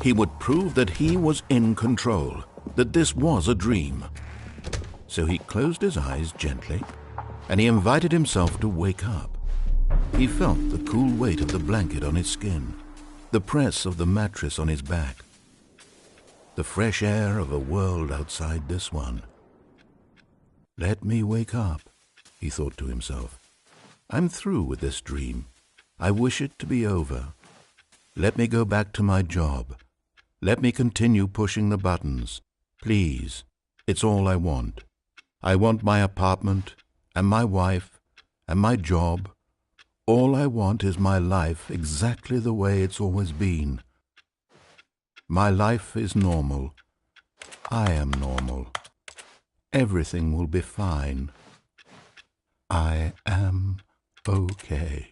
He would prove that he was in control, that this was a dream. So he closed his eyes gently, and he invited himself to wake up. He felt the cool weight of the blanket on his skin, the press of the mattress on his back, the fresh air of a world outside this one. Let me wake up, he thought to himself. I'm through with this dream. I wish it to be over. Let me go back to my job. Let me continue pushing the buttons. Please, it's all I want. I want my apartment, and my wife, and my job. All I want is my life exactly the way it's always been. My life is normal. I am normal. Everything will be fine. I am okay.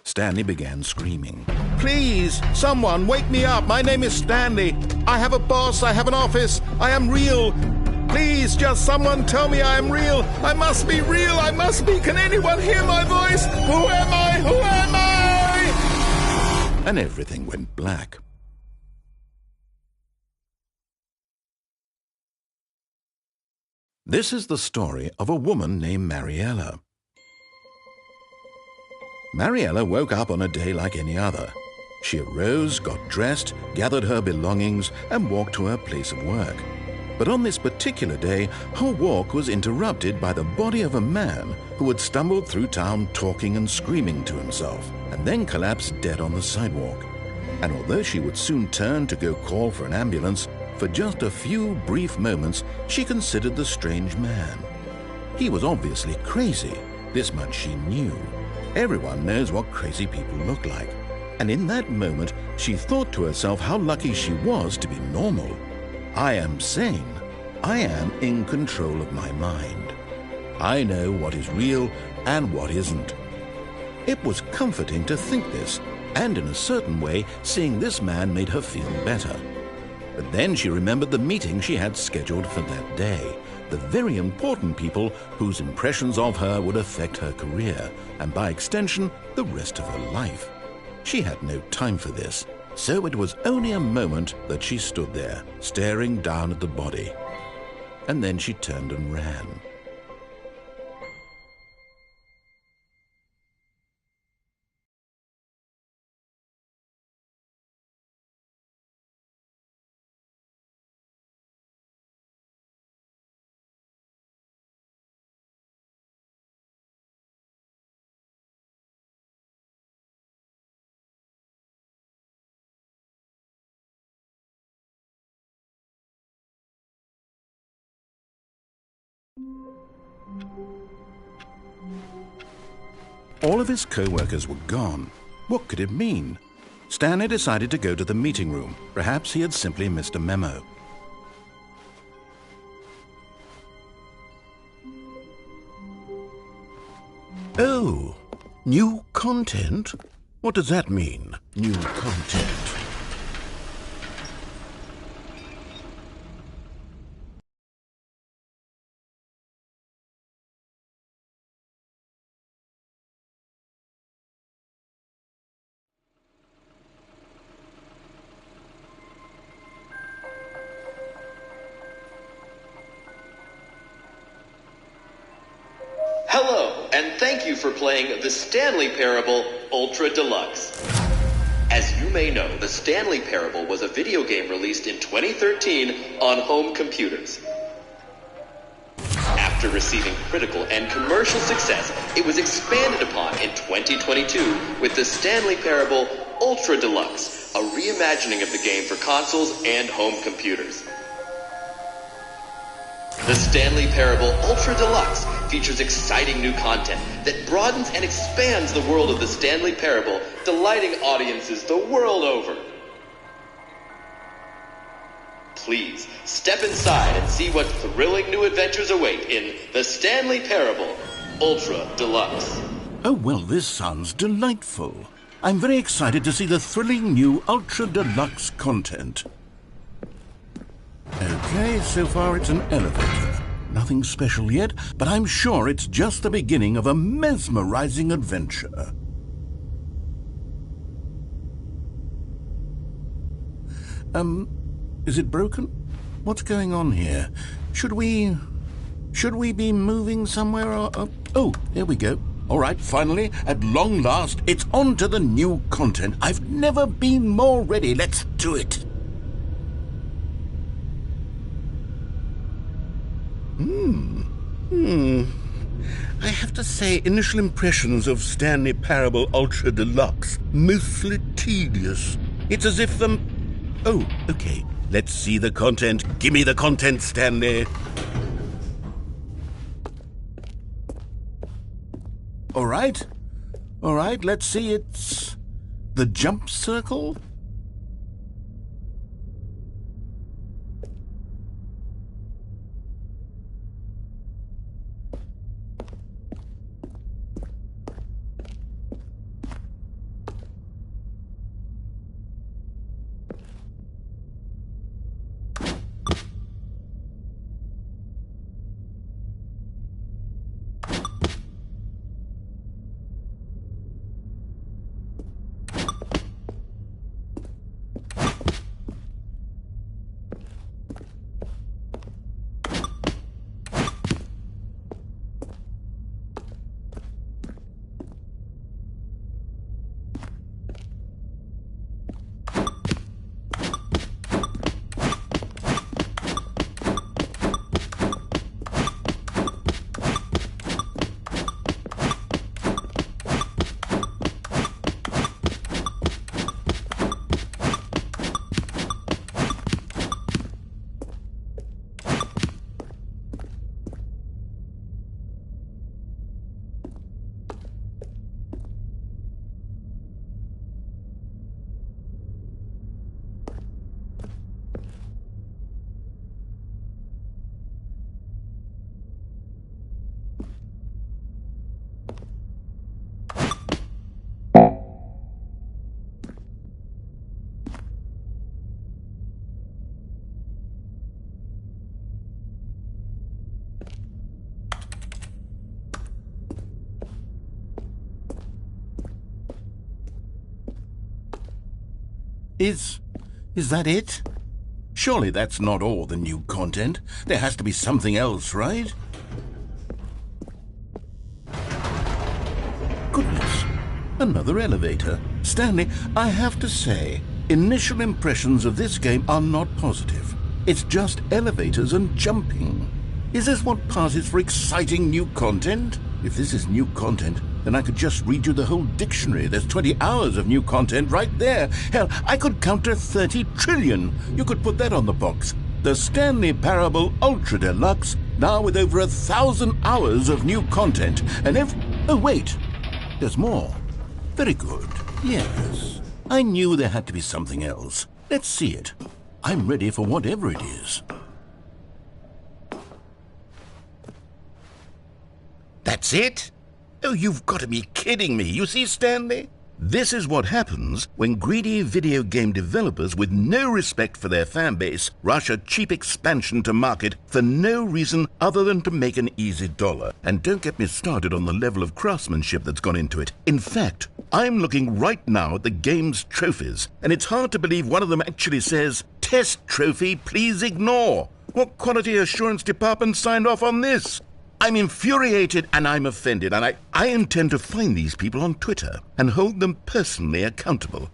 Stanley began screaming. Please, someone, wake me up. My name is Stanley. I have a boss. I have an office. I am real. Please, just someone tell me I am real. I must be real. I must be. Can anyone hear my voice? Who am I? Who am I? And everything went black. This is the story of a woman named Mariella. Mariella woke up on a day like any other. She arose, got dressed, gathered her belongings, and walked to her place of work. But on this particular day, her walk was interrupted by the body of a man who had stumbled through town talking and screaming to himself, and then collapsed dead on the sidewalk. And although she would soon turn to go call for an ambulance, for just a few brief moments she considered the strange man. He was obviously crazy. This much she knew. Everyone knows what crazy people look like. And in that moment, she thought to herself how lucky she was to be normal. I am sane. I am in control of my mind. I know what is real and what isn't. It was comforting to think this, and in a certain way, seeing this man made her feel better. But then she remembered the meeting she had scheduled for that day, the very important people whose impressions of her would affect her career, and by extension, the rest of her life. She had no time for this, so it was only a moment that she stood there, staring down at the body. And then she turned and ran. All of his co-workers were gone. What could it mean? Stanley decided to go to the meeting room. Perhaps he had simply missed a memo. Oh, new content? What does that mean, new content? Hello, and thank you for playing The Stanley Parable Ultra Deluxe. As you may know, The Stanley Parable was a video game released in 2013 on home computers. After After receiving critical and commercial success, it was expanded upon in 2022 with the Stanley Parable Ultra Deluxe, a reimagining of the game for consoles and home computers. The Stanley Parable Ultra Deluxe features exciting new content that broadens and expands the world of the Stanley Parable, delighting audiences the world over. Please, step inside and see what thrilling new adventures await in The Stanley Parable Ultra Deluxe. Oh, well, this sounds delightful. I'm very excited to see the thrilling new Ultra Deluxe content. Okay, so far it's an elevator. Nothing special yet, but I'm sure it's just the beginning of a mesmerizing adventure. Is it broken? What's going on here? Should we be moving somewhere or... Oh, there we go. All right, finally, at long last, it's on to the new content. I've never been more ready. Let's do it. I have to say, initial impressions of Stanley Parable Ultra Deluxe, mostly tedious. It's as if the... Oh, okay. Let's see the content. Give me the content, Stanley. All right, let's see. It's the jump circle. Is that it? Surely that's not all the new content. There has to be something else, right? Goodness, another elevator. Stanley, I have to say, initial impressions of this game are not positive. It's just elevators and jumping. Is this what passes for exciting new content? If this is new content, then I could just read you the whole dictionary. There's 20 hours of new content right there. Hell, I could count to 30 trillion. You could put that on the box. The Stanley Parable Ultra Deluxe, now with over 1,000 hours of new content. And if... Oh, wait. There's more. Very good. Yes. I knew there had to be something else. Let's see it. I'm ready for whatever it is. That's it? Oh, you've got to be kidding me. You see, Stanley? This is what happens when greedy video game developers with no respect for their fan base rush a cheap expansion to market for no reason other than to make an easy dollar. And don't get me started on the level of craftsmanship that's gone into it. In fact, I'm looking right now at the game's trophies, and it's hard to believe one of them actually says, "Test trophy, please ignore." What quality assurance department signed off on this? I'm infuriated and I'm offended, and I intend to find these people on Twitter and hold them personally accountable.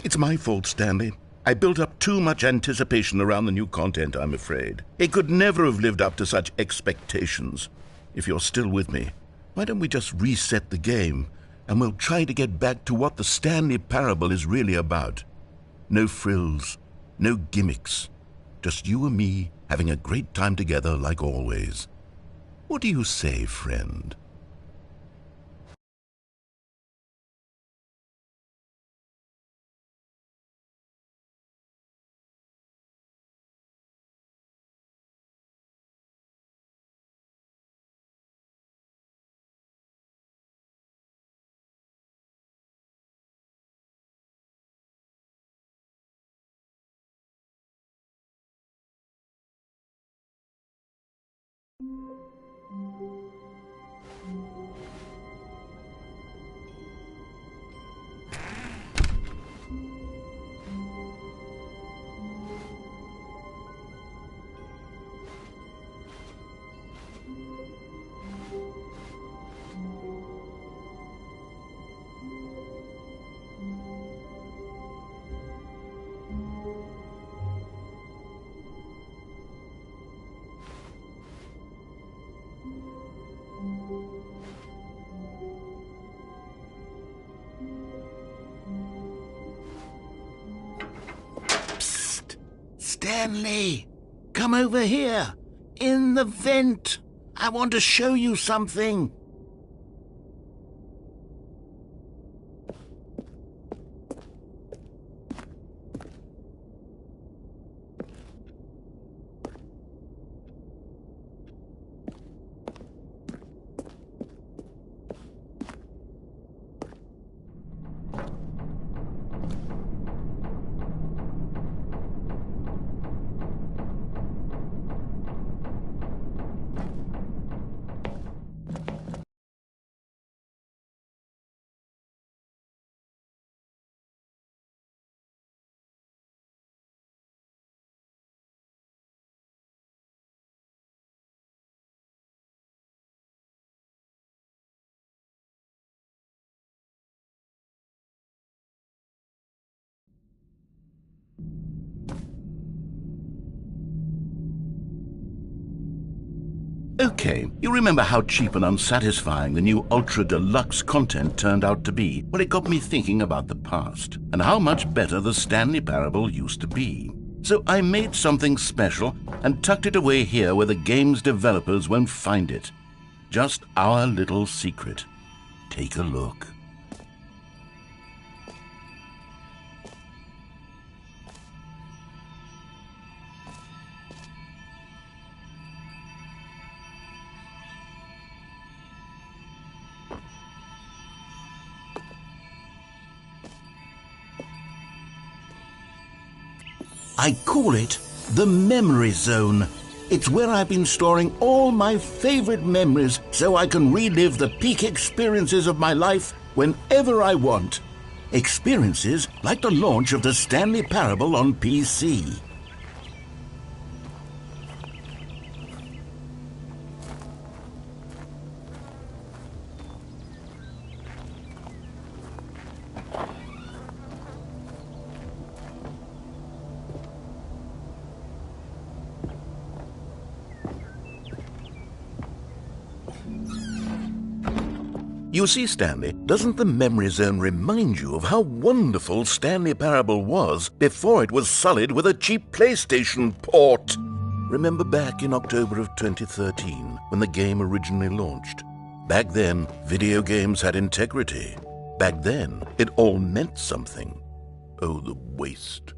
It's my fault, Stanley. I built up too much anticipation around the new content, I'm afraid. It could never have lived up to such expectations. If you're still with me, why don't we just reset the game, and we'll try to get back to what the Stanley Parable is really about. No frills, no gimmicks. Just you and me having a great time together like always. What do you say, friend? Stanley, come over here. In the vent. I want to show you something. Okay, you remember how cheap and unsatisfying the new Ultra Deluxe content turned out to be? Well, it got me thinking about the past, and how much better the Stanley Parable used to be. So I made something special and tucked it away here where the game's developers won't find it. Just our little secret. Take a look. I call it the Memory Zone. It's where I've been storing all my favorite memories so I can relive the peak experiences of my life whenever I want. Experiences like the launch of the Stanley Parable on PC. You see, Stanley, doesn't the Memory Zone remind you of how wonderful Stanley Parable was before it was sullied with a cheap PlayStation port? Remember back in October of 2013, when the game originally launched? Back then, video games had integrity. Back then, it all meant something. Oh, the waste.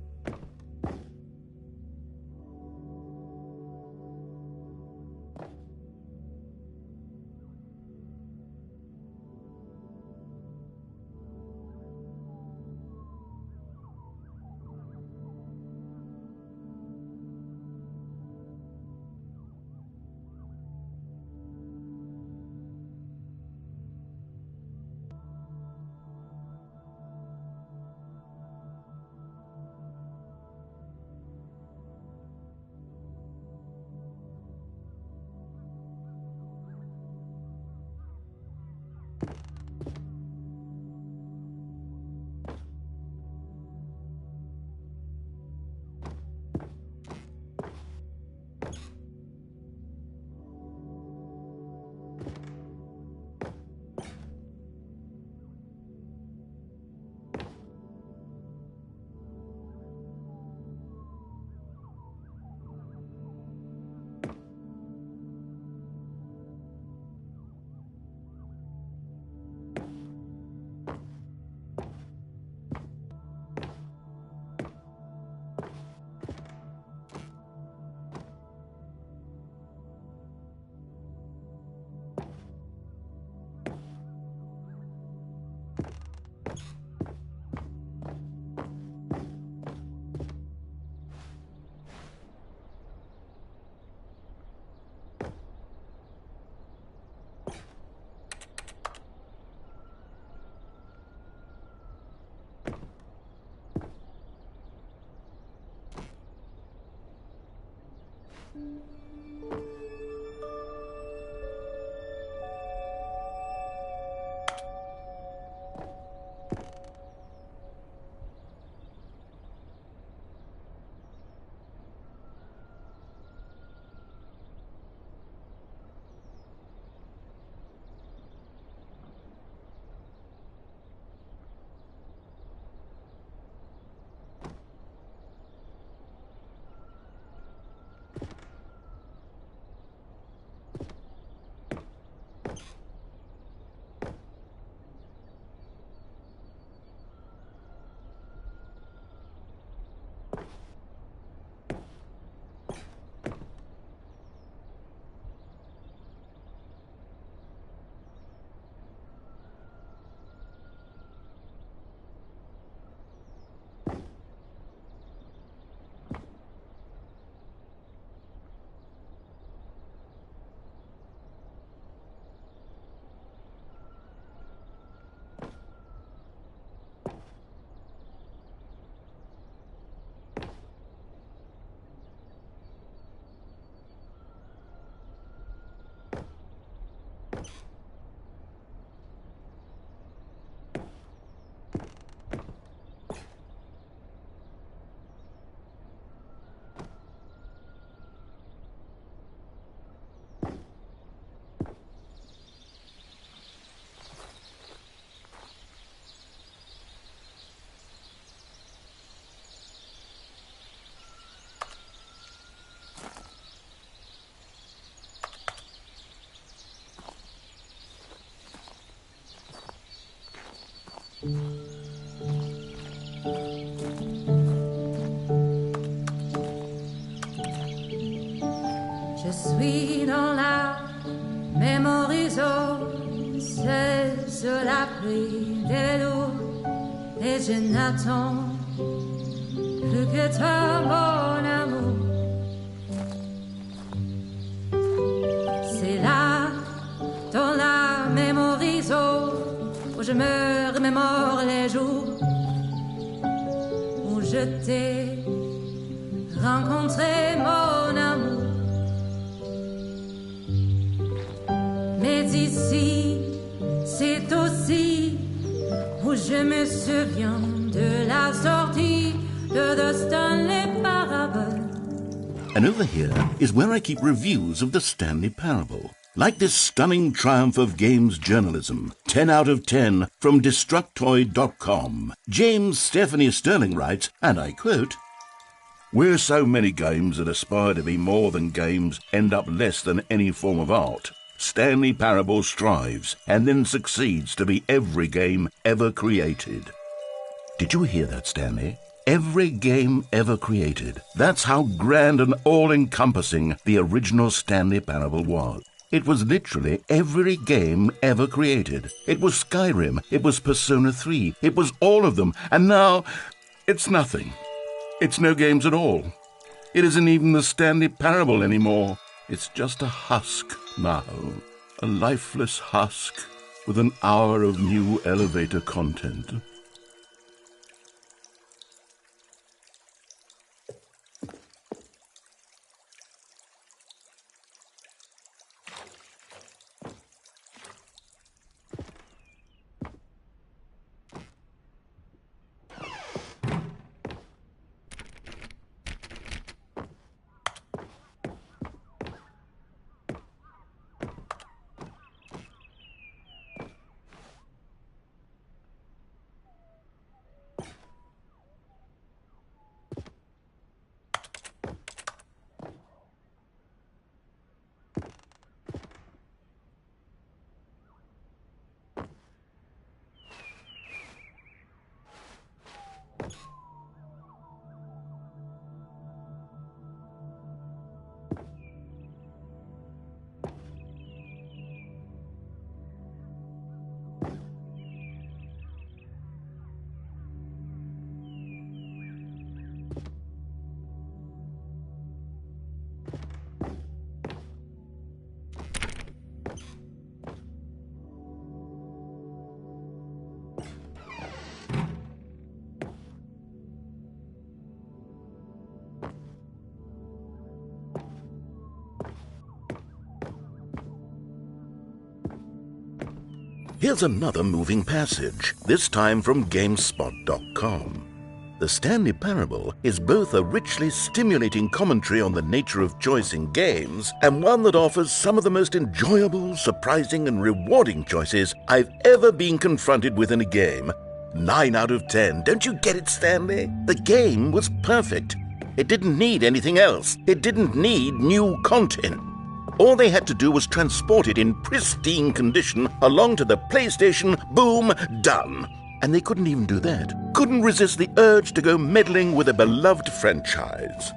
Je suis dans la mémoriseuse, c'est sur l'abri des loups, et je n'attends plus que toi, mon amour. C'est là, dans la mémoriseuse, où je me remémore les jours où je t'ai rencontré, mon amour. Mais ici, c'est aussi où je me souviens de la sortie de The Stanley Parable. And over here is where I keep reviews of the Stanley Parable. Like this stunning triumph of games journalism, 10 out of 10 from Destructoid.com. James Stephanie Sterling writes, and I quote, "Where so many games that aspire to be more than games end up less than any form of art, Stanley Parable strives and then succeeds to be every game ever created." Did you hear that, Stanley? Every game ever created. That's how grand and all-encompassing the original Stanley Parable was. It was literally every game ever created. It was Skyrim, it was Persona 3, it was all of them, and now it's nothing. It's no games at all. It isn't even the Stanley Parable anymore. It's just a husk now, a lifeless husk with an hour of new elevator content. Here's another moving passage, this time from GameSpot.com. The Stanley Parable is both a richly stimulating commentary on the nature of choice in games and one that offers some of the most enjoyable, surprising, and rewarding choices I've ever been confronted with in a game. 9 out of 10. Don't you get it, Stanley? The game was perfect. It didn't need anything else. It didn't need new content. All they had to do was transport it in pristine condition along to the PlayStation. Boom, done. And they couldn't even do that. Couldn't resist the urge to go meddling with a beloved franchise.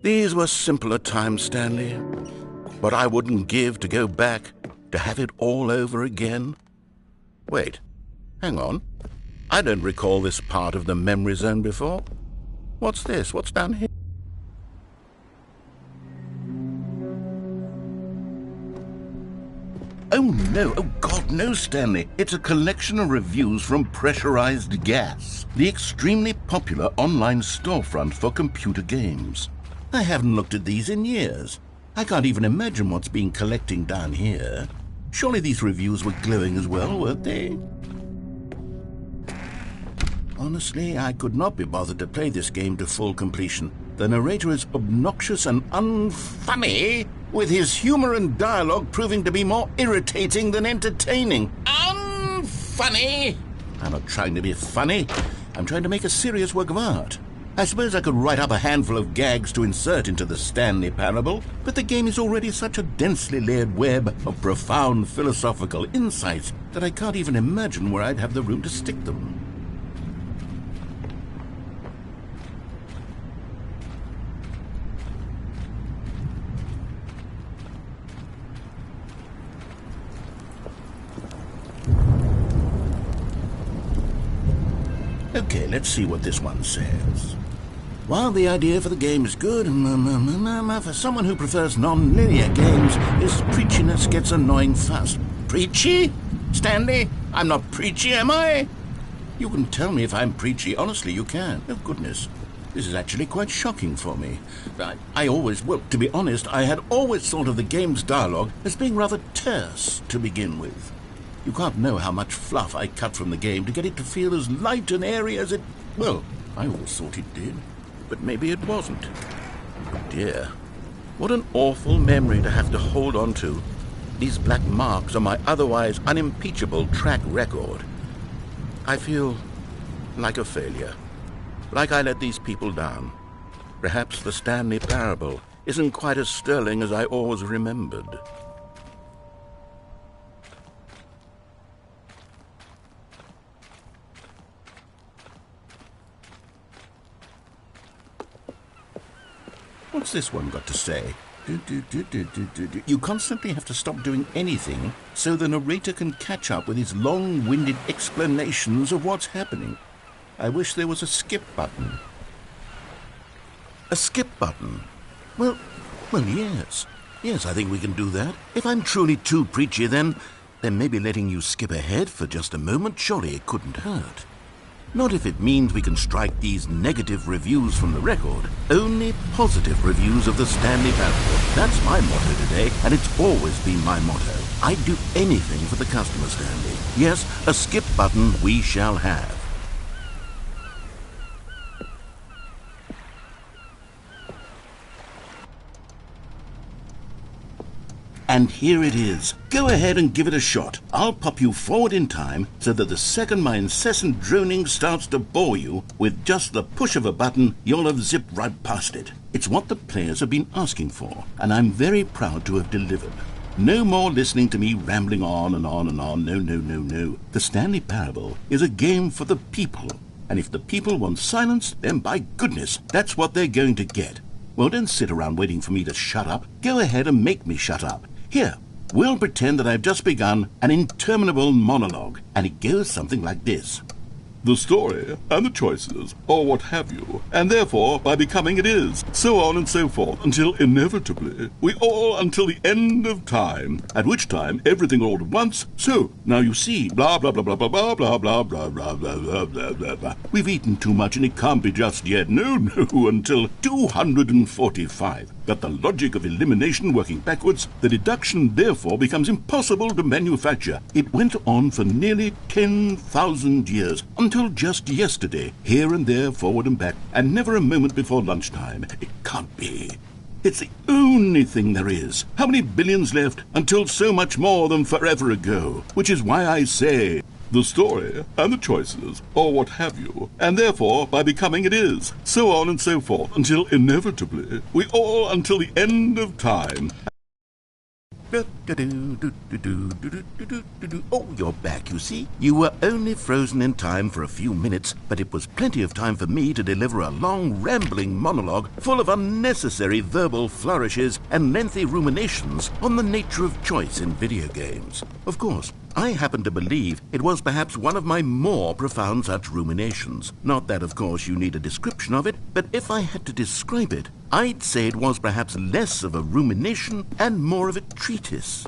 These were simpler times, Stanley. But I wouldn't give to go back, to have it all over again. Wait, hang on. I don't recall this part of the memory zone before. What's this? What's down here? Oh no, oh God, no, Stanley. It's a collection of reviews from Pressurized Gas, the extremely popular online storefront for computer games. I haven't looked at these in years. I can't even imagine what's been collecting down here. Surely these reviews were glowing as well, weren't they? Honestly, I could not be bothered to play this game to full completion. The narrator is obnoxious and unfunny, with his humor and dialogue proving to be more irritating than entertaining. Unfunny! I'm not trying to be funny. I'm trying to make a serious work of art. I suppose I could write up a handful of gags to insert into the Stanley Parable, but the game is already such a densely layered web of profound philosophical insights that I can't even imagine where I'd have the room to stick them. Okay, let's see what this one says. While the idea for the game is good, for someone who prefers non-linear games, his preachiness gets annoying fast. Preachy? Stanley? I'm not preachy, am I? You can tell me if I'm preachy. Honestly, you can. Oh, goodness. This is actually quite shocking for me. To be honest, I had always thought of the game's dialogue as being rather terse to begin with. You can't know how much fluff I cut from the game to get it to feel as light and airy as it... Well, I always thought it did, but maybe it wasn't. Oh dear, what an awful memory to have to hold on to. These black marks on my otherwise unimpeachable track record. I feel like a failure, like I let these people down. Perhaps the Stanley Parable isn't quite as sterling as I always remembered. What's this one got to say? You constantly have to stop doing anything so the narrator can catch up with his long-winded explanations of what's happening. I wish there was a skip button. A skip button? Well, yes. Yes, I think we can do that. If I'm truly too preachy, then maybe letting you skip ahead for just a moment, surely it couldn't hurt. Not if it means we can strike these negative reviews from the record. Only positive reviews of the Stanley Parable. That's my motto today, and it's always been my motto. I'd do anything for the customer, Stanley. Yes, a skip button we shall have. And here it is. Go ahead and give it a shot. I'll pop you forward in time so that the second my incessant droning starts to bore you, with just the push of a button, you'll have zipped right past it. It's what the players have been asking for, and I'm very proud to have delivered. No more listening to me rambling on and on and on. No, no, no, no. The Stanley Parable is a game for the people. And if the people want silence, then by goodness, that's what they're going to get. Well, don't sit around waiting for me to shut up. Go ahead and make me shut up. Here, we'll pretend that I've just begun an interminable monologue, and it goes something like this. The story and the choices, or what have you, and therefore by becoming it is, so on and so forth, until inevitably we all until the end of time, at which time everything all at once, so, now you see, blah blah blah blah blah blah blah blah blah blah blah blah blah blah blah. We've eaten too much and it can't be just yet, no, until 245. But the logic of elimination working backwards, the deduction therefore becomes impossible to manufacture. It went on for nearly 10,000 years, until just yesterday, here and there, forward and back, and never a moment before lunchtime. It can't be. It's the only thing there is. How many billions left until so much more than forever ago? Which is why I say, the story and the choices, or what have you, and therefore by becoming it is, so on and so forth, until inevitably we all until the end of time. Oh, you're back, you see. You were only frozen in time for a few minutes, but it was plenty of time for me to deliver a long, rambling monologue full of unnecessary verbal flourishes and lengthy ruminations on the nature of choice in video games. Of course, I happen to believe it was perhaps one of my more profound such ruminations. Not that, of course, you need a description of it, but if I had to describe it, I'd say it was perhaps less of a rumination and more of a treatise.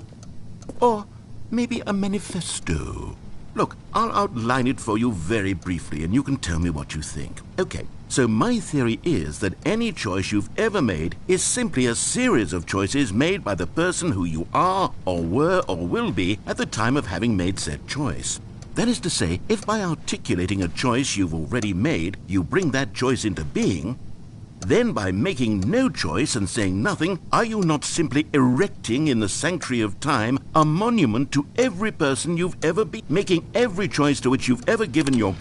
Or maybe a manifesto. Look, I'll outline it for you very briefly, and you can tell me what you think. Okay, so my theory is that any choice you've ever made is simply a series of choices made by the person who you are, or were, or will be at the time of having made said choice. That is to say, if by articulating a choice you've already made, you bring that choice into being, then by making no choice and saying nothing, are you not simply erecting in the sanctuary of time a monument to every person you've ever been, making every choice to which you've ever given your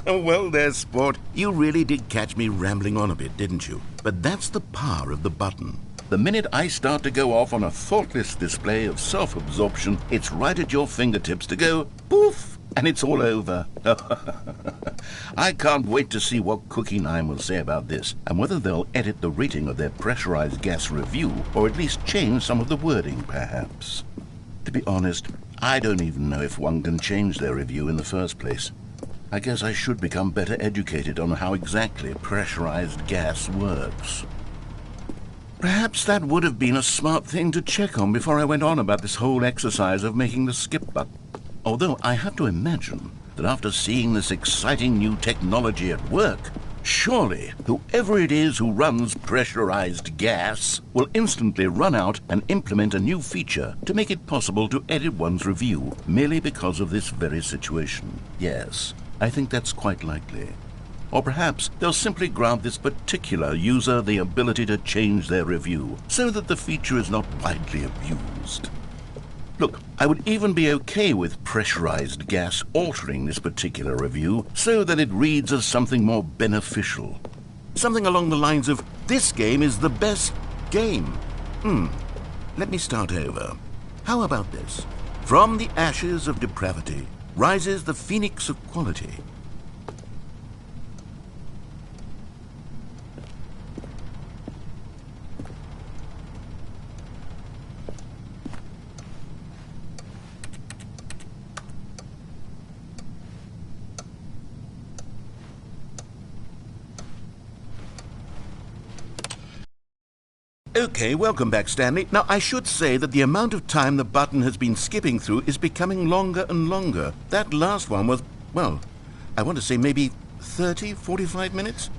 Well, there's sport. You really did catch me rambling on a bit, didn't you? But that's the power of the button. The minute I start to go off on a thoughtless display of self-absorption, it's right at your fingertips to go poof, and it's all over. I can't wait to see what Cookie 9 will say about this, and whether they'll edit the rating of their pressurized gas review, or at least change some of the wording, perhaps. To be honest, I don't even know if one can change their review in the first place. I guess I should become better educated on how exactly pressurized gas works. Perhaps that would have been a smart thing to check on before I went on about this whole exercise of making the skip button. Although I have to imagine that after seeing this exciting new technology at work, surely whoever it is who runs pressurized gas will instantly run out and implement a new feature to make it possible to edit one's review merely because of this very situation. Yes, I think that's quite likely. Or perhaps they'll simply grant this particular user the ability to change their review so that the feature is not widely abused. Look, I would even be okay with pressurized gas altering this particular review so that it reads as something more beneficial. Something along the lines of, this game is the best game. Let me start over. How about this? From the ashes of depravity rises the phoenix of quality. Okay, welcome back, Stanley. Now, I should say that the amount of time the button has been skipping through is becoming longer and longer. That last one was, well, I want to say maybe 30, 45 minutes?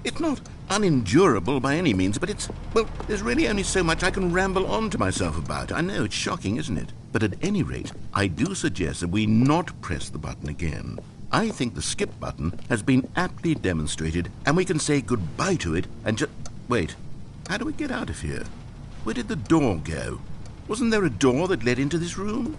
It's not unendurable by any means, but there's really only so much I can ramble on to myself about. I know, it's shocking, isn't it? But at any rate, I do suggest that we not press the button again. I think the skip button has been aptly demonstrated, and we can say goodbye to it and just... Wait. How do we get out of here? Where did the door go? Wasn't there a door that led into this room?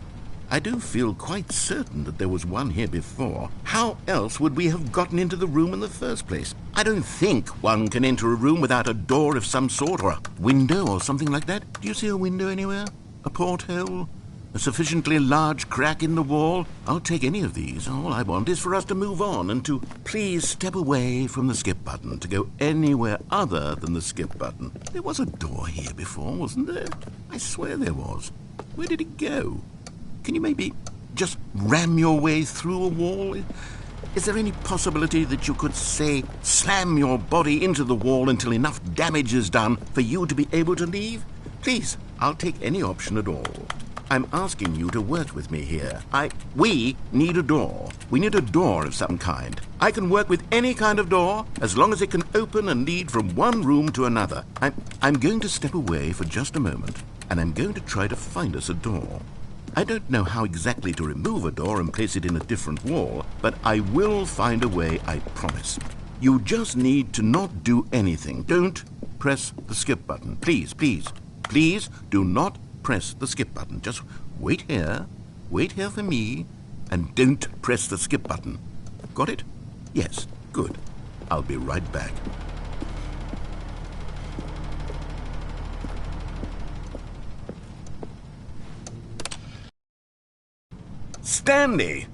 I do feel quite certain that there was one here before. How else would we have gotten into the room in the first place? I don't think one can enter a room without a door of some sort, or a window or something like that. Do you see a window anywhere? A porthole? A sufficiently large crack in the wall? I'll take any of these. All I want is for us to move on and to please step away from the skip button, to go anywhere other than the skip button. There was a door here before, wasn't there? I swear there was. Where did it go? Can you maybe just ram your way through a wall? Is there any possibility that you could, say, slam your body into the wall until enough damage is done for you to be able to leave? Please, I'll take any option at all. I'm asking you to work with me here. We need a door. We need a door of some kind. I can work with any kind of door, as long as it can open and lead from one room to another. I'm going to step away for just a moment, and I'm going to try to find us a door. I don't know how exactly to remove a door and place it in a different wall, but I will find a way, I promise. You just need to not do anything. Don't press the skip button. Please, please, please do not press the skip button. Just wait here for me, and don't press the skip button. Got it? Yes, good. I'll be right back. Stanley,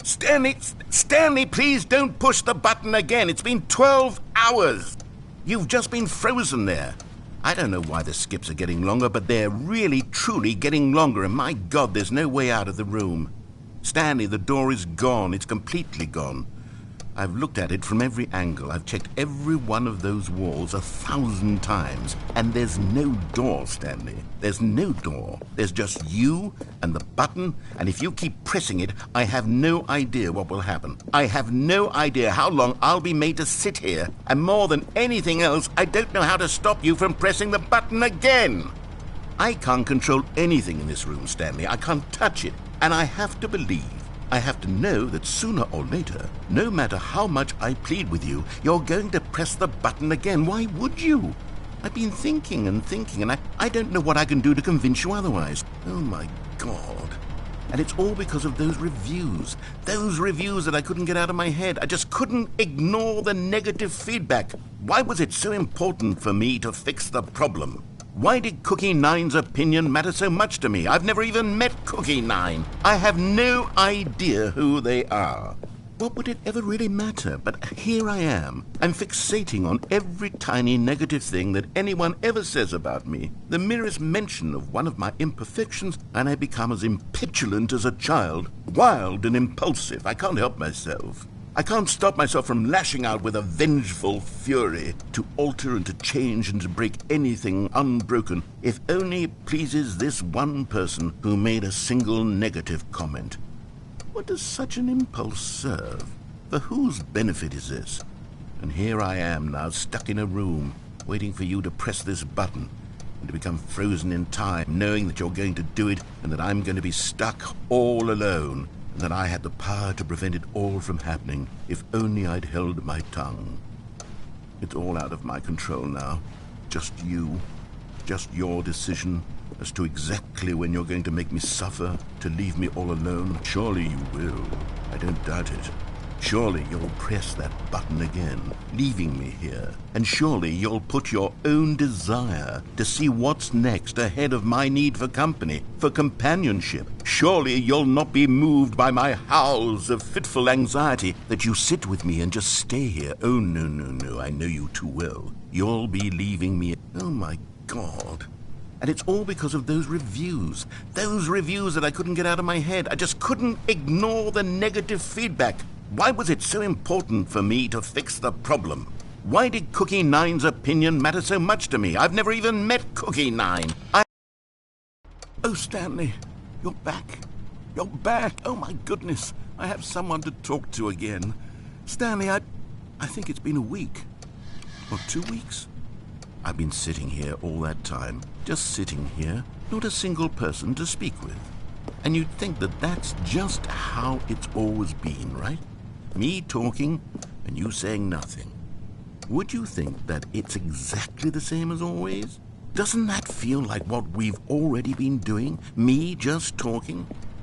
please don't push the button again. It's been 12 hours. You've just been frozen there. I don't know why the skips are getting longer, but they're really, truly getting longer, and my God, there's no way out of the room. Stanley, the door is gone. It's completely gone. I've looked at it from every angle. I've checked every one of those walls 1,000 times, and there's no door, Stanley. There's no door. There's just you and the button, and if you keep pressing it, I have no idea what will happen. I have no idea how long I'll be made to sit here, and more than anything else, I don't know how to stop you from pressing the button again. I can't control anything in this room, Stanley. I can't touch it, and I have to believe, I have to know that sooner or later, no matter how much I plead with you, you're going to press the button again. Why would you? I've been thinking, and I don't know what I can do to convince you otherwise. Oh, my God. And it's all because of those reviews that I couldn't get out of my head. I just couldn't ignore the negative feedback. Why was it so important for me to fix the problem? Why did Cookie Nine's opinion matter so much to me? I've never even met Cookie Nine. I have no idea who they are. What would it ever really matter? But here I am. I'm fixating on every tiny negative thing that anyone ever says about me. The merest mention of one of my imperfections, and I become as impetulant as a child. Wild and impulsive. I can't help myself. I can't stop myself from lashing out with a vengeful fury to alter and to change and to break anything unbroken, if only it pleases this one person who made a single negative comment. What does such an impulse serve? For whose benefit is this? And here I am now, stuck in a room, waiting for you to press this button, and to become frozen in time, knowing that you're going to do it, and that I'm going to be stuck all alone, and that I had the power to prevent it all from happening, if only I'd held my tongue. It's all out of my control now. Just you. Just your decision as to exactly when you're going to make me suffer, to leave me all alone. Surely you will. I don't doubt it. Surely you'll press that button again, leaving me here. And surely you'll put your own desire to see what's next ahead of my need for company, for companionship. Surely you'll not be moved by my howls of fitful anxiety, that you sit with me and just stay here. Oh, no, I know you too well. You'll be leaving me. Oh, my God. And it's all because of those reviews that I couldn't get out of my head. I just couldn't ignore the negative feedback. Why was it so important for me to fix the problem? Why did Cookie Nine's opinion matter so much to me? I've never even met Cookie Nine. Oh, Stanley, you're back. You're back. Oh, my goodness. I have someone to talk to again. Stanley, I think it's been a week. Or 2 weeks. I've been sitting here all that time. Just sitting here. Not a single person to speak with. And you'd think that that's just how it's always been, right? Me talking and you saying nothing. Would you think that it's exactly the same as always? Doesn't that feel like what we've already been doing? Me just talking?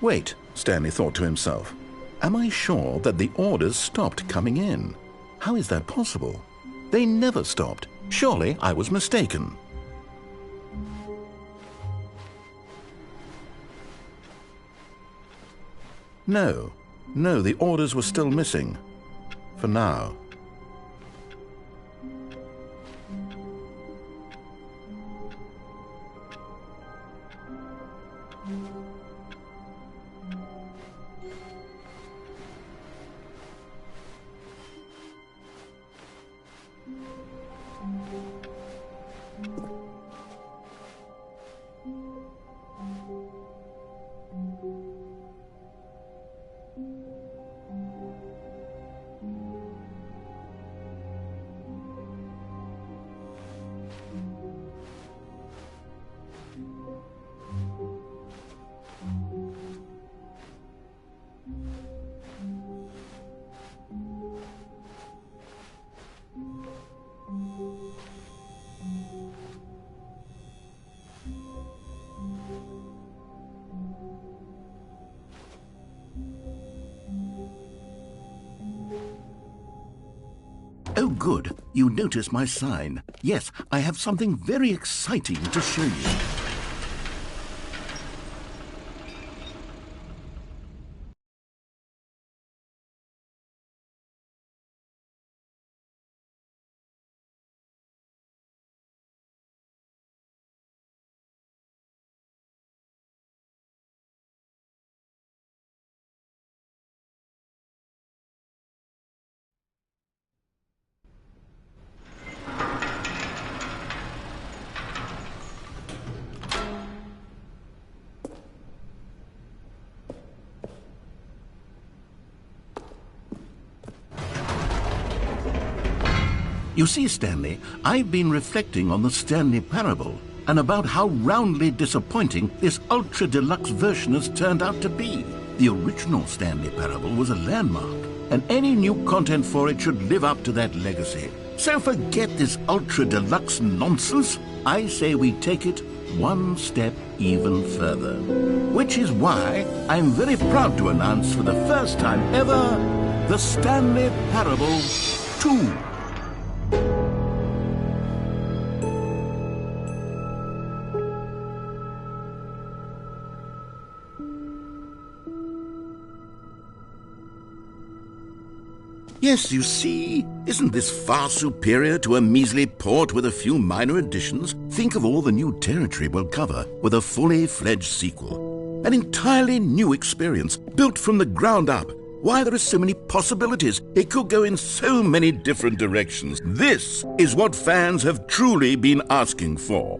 Wait, Stanley thought to himself. Am I sure that the orders stopped coming in? How is that possible? They never stopped. Surely I was mistaken. No, the orders were still missing. For now. Oh, good. You notice my sign. Yes, I have something very exciting to show you. You see, Stanley, I've been reflecting on the Stanley Parable and about how roundly disappointing this ultra-deluxe version has turned out to be. The original Stanley Parable was a landmark, and any new content for it should live up to that legacy. So forget this ultra-deluxe nonsense. I say we take it one step even further. Which is why I'm very proud to announce for the first time ever, the Stanley Parable 2. Yes, you see, isn't this far superior to a measly port with a few minor additions? Think of all the new territory we'll cover with a fully fledged sequel. An entirely new experience, built from the ground up. Why, there are so many possibilities. It could go in so many different directions. This is what fans have truly been asking for.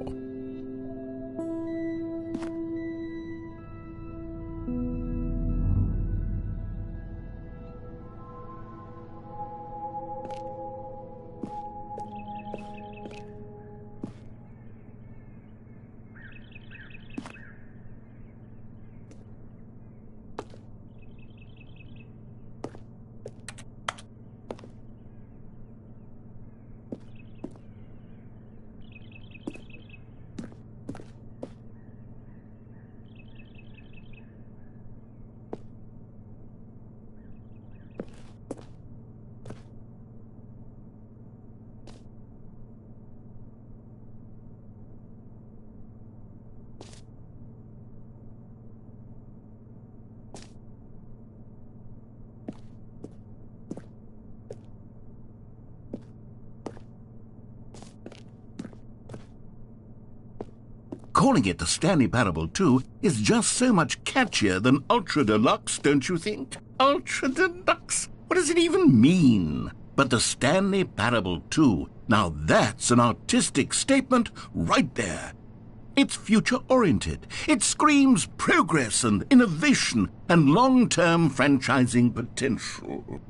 Calling it the Stanley Parable 2 is just so much catchier than Ultra Deluxe, don't you think? Ultra Deluxe? What does it even mean? But the Stanley Parable 2, now that's an artistic statement right there. It's future-oriented. It screams progress and innovation and long-term franchising potential.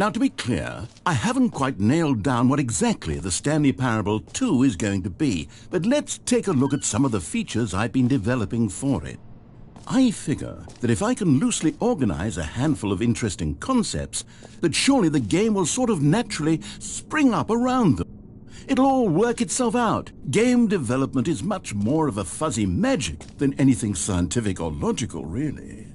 Now, to be clear, I haven't quite nailed down what exactly the Stanley Parable 2 is going to be, but let's take a look at some of the features I've been developing for it. I figure that if I can loosely organize a handful of interesting concepts, that surely the game will sort of naturally spring up around them. It'll all work itself out. Game development is much more of a fuzzy magic than anything scientific or logical, really.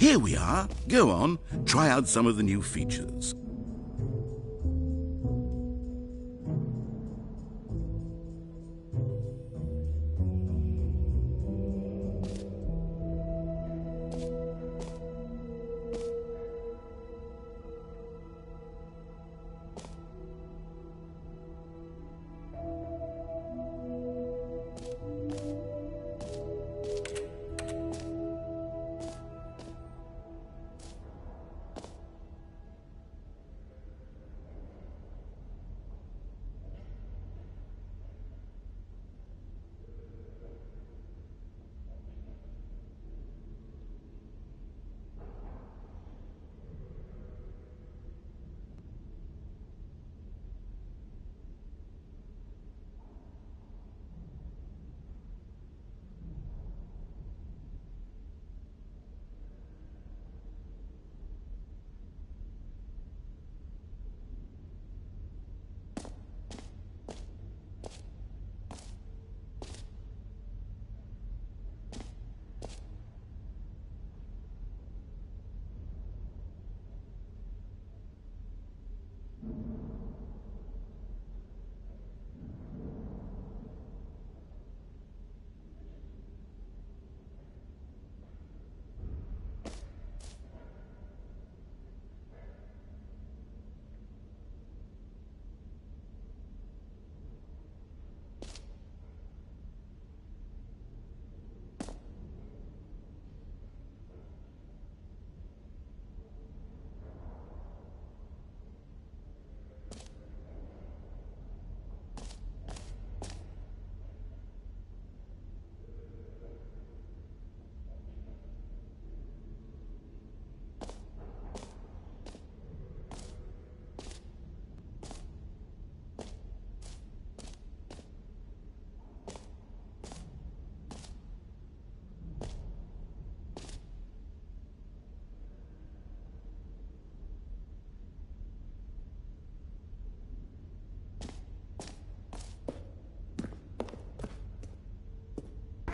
Here we are. Go on, try out some of the new features.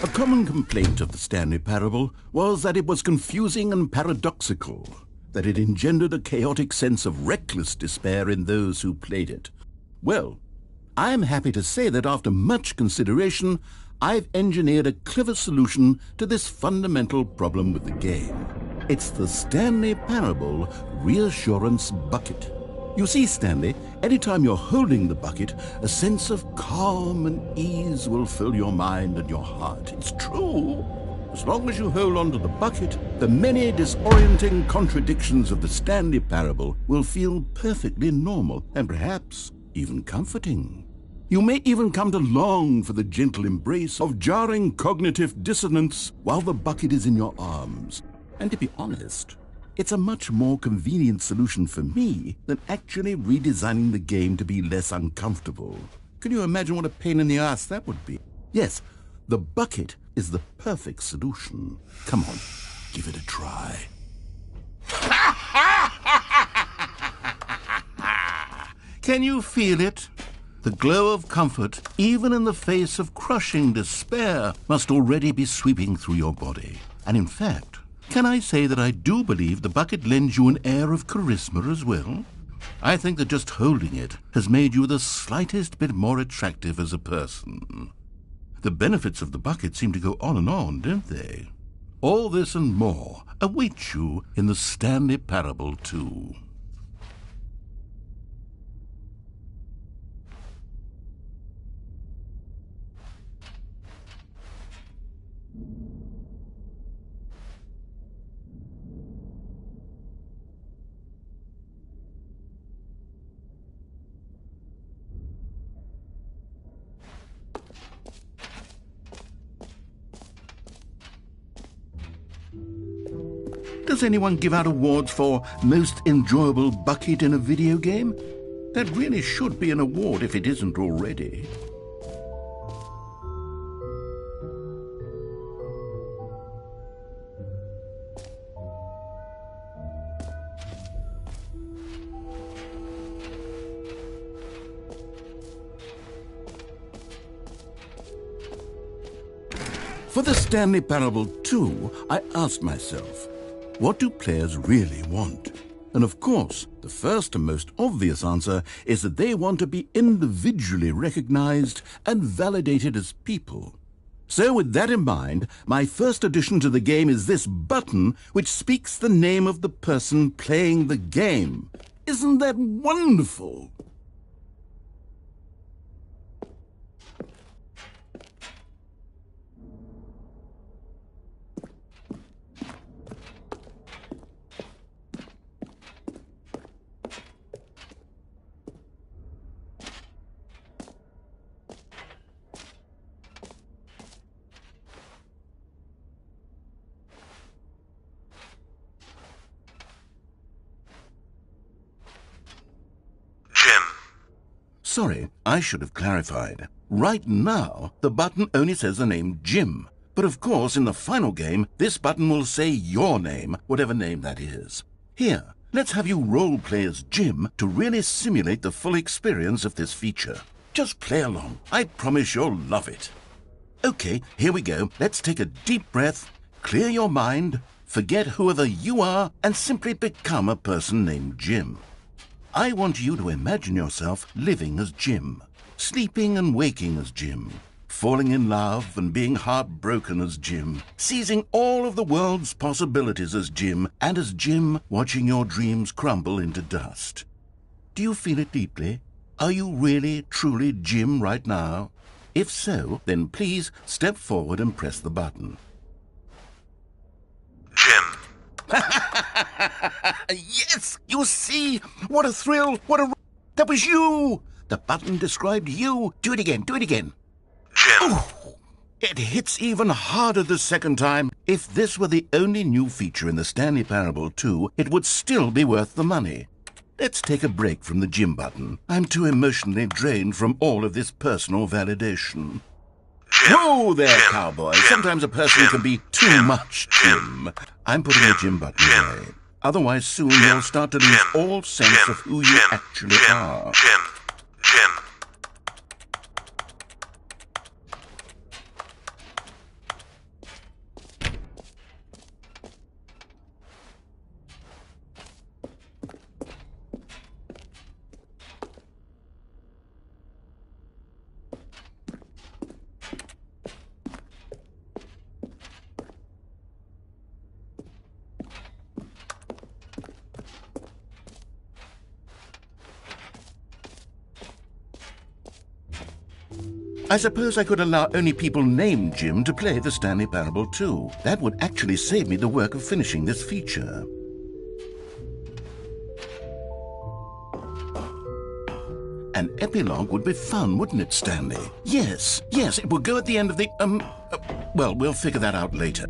A common complaint of the Stanley Parable was that it was confusing and paradoxical, that it engendered a chaotic sense of reckless despair in those who played it. Well, I am happy to say that after much consideration, I've engineered a clever solution to this fundamental problem with the game. It's the Stanley Parable Reassurance Bucket. You see, Stanley, anytime you're holding the bucket, a sense of calm and ease will fill your mind and your heart. It's true. As long as you hold on to the bucket, the many disorienting contradictions of the Stanley Parable will feel perfectly normal and perhaps even comforting. You may even come to long for the gentle embrace of jarring cognitive dissonance while the bucket is in your arms. And to be honest, it's a much more convenient solution for me than actually redesigning the game to be less uncomfortable. Can you imagine what a pain in the ass that would be? Yes, the bucket is the perfect solution. Come on, give it a try. Can you feel it? The glow of comfort, even in the face of crushing despair, must already be sweeping through your body. And in fact, can I say that I do believe the bucket lends you an air of charisma as well? I think that just holding it has made you the slightest bit more attractive as a person. The benefits of the bucket seem to go on, don't they? All this and more await you in the Stanley Parable 2. Does anyone give out awards for most enjoyable bucket in a video game? That really should be an award if it isn't already. For the Stanley Parable 2, I asked myself, what do players really want? And of course, the first and most obvious answer is that they want to be individually recognized and validated as people. So with that in mind, my first addition to the game is this button which speaks the name of the person playing the game. Isn't that wonderful? Sorry, I should have clarified. Right now, the button only says the name Jim. But of course, in the final game, this button will say your name, whatever name that is. Here, let's have you role-play as Jim to really simulate the full experience of this feature. Just play along. I promise you'll love it. Okay, here we go. Let's take a deep breath, clear your mind, forget whoever you are, and simply become a person named Jim. I want you to imagine yourself living as Jim, sleeping and waking as Jim, falling in love and being heartbroken as Jim, seizing all of the world's possibilities as Jim, and as Jim watching your dreams crumble into dust. Do you feel it deeply? Are you really, truly Jim right now? If so, then please step forward and press the button. Jim. Yes, you see? What a thrill, that was you! The button described you. Do it again, do it again. Jim. Oh, it hits even harder the second time. If this were the only new feature in the Stanley Parable 2, it would still be worth the money. Let's take a break from the Jim button. I'm too emotionally drained from all of this personal validation. Jim. Whoa there, Jim. cowboy. Jim. Sometimes a person Jim. can be too Jim. much Jim. Jim. I'm putting the Jim button Jim. away. Otherwise, soon Jim. you'll start to lose Jim. all sense Jim. of who you Jim. actually Jim. are. Jim. I suppose I could allow only people named Jim to play the Stanley Parable too. That would actually save me the work of finishing this feature. An epilogue would be fun, wouldn't it, Stanley? Yes, it would go at the end of the, well, we'll figure that out later.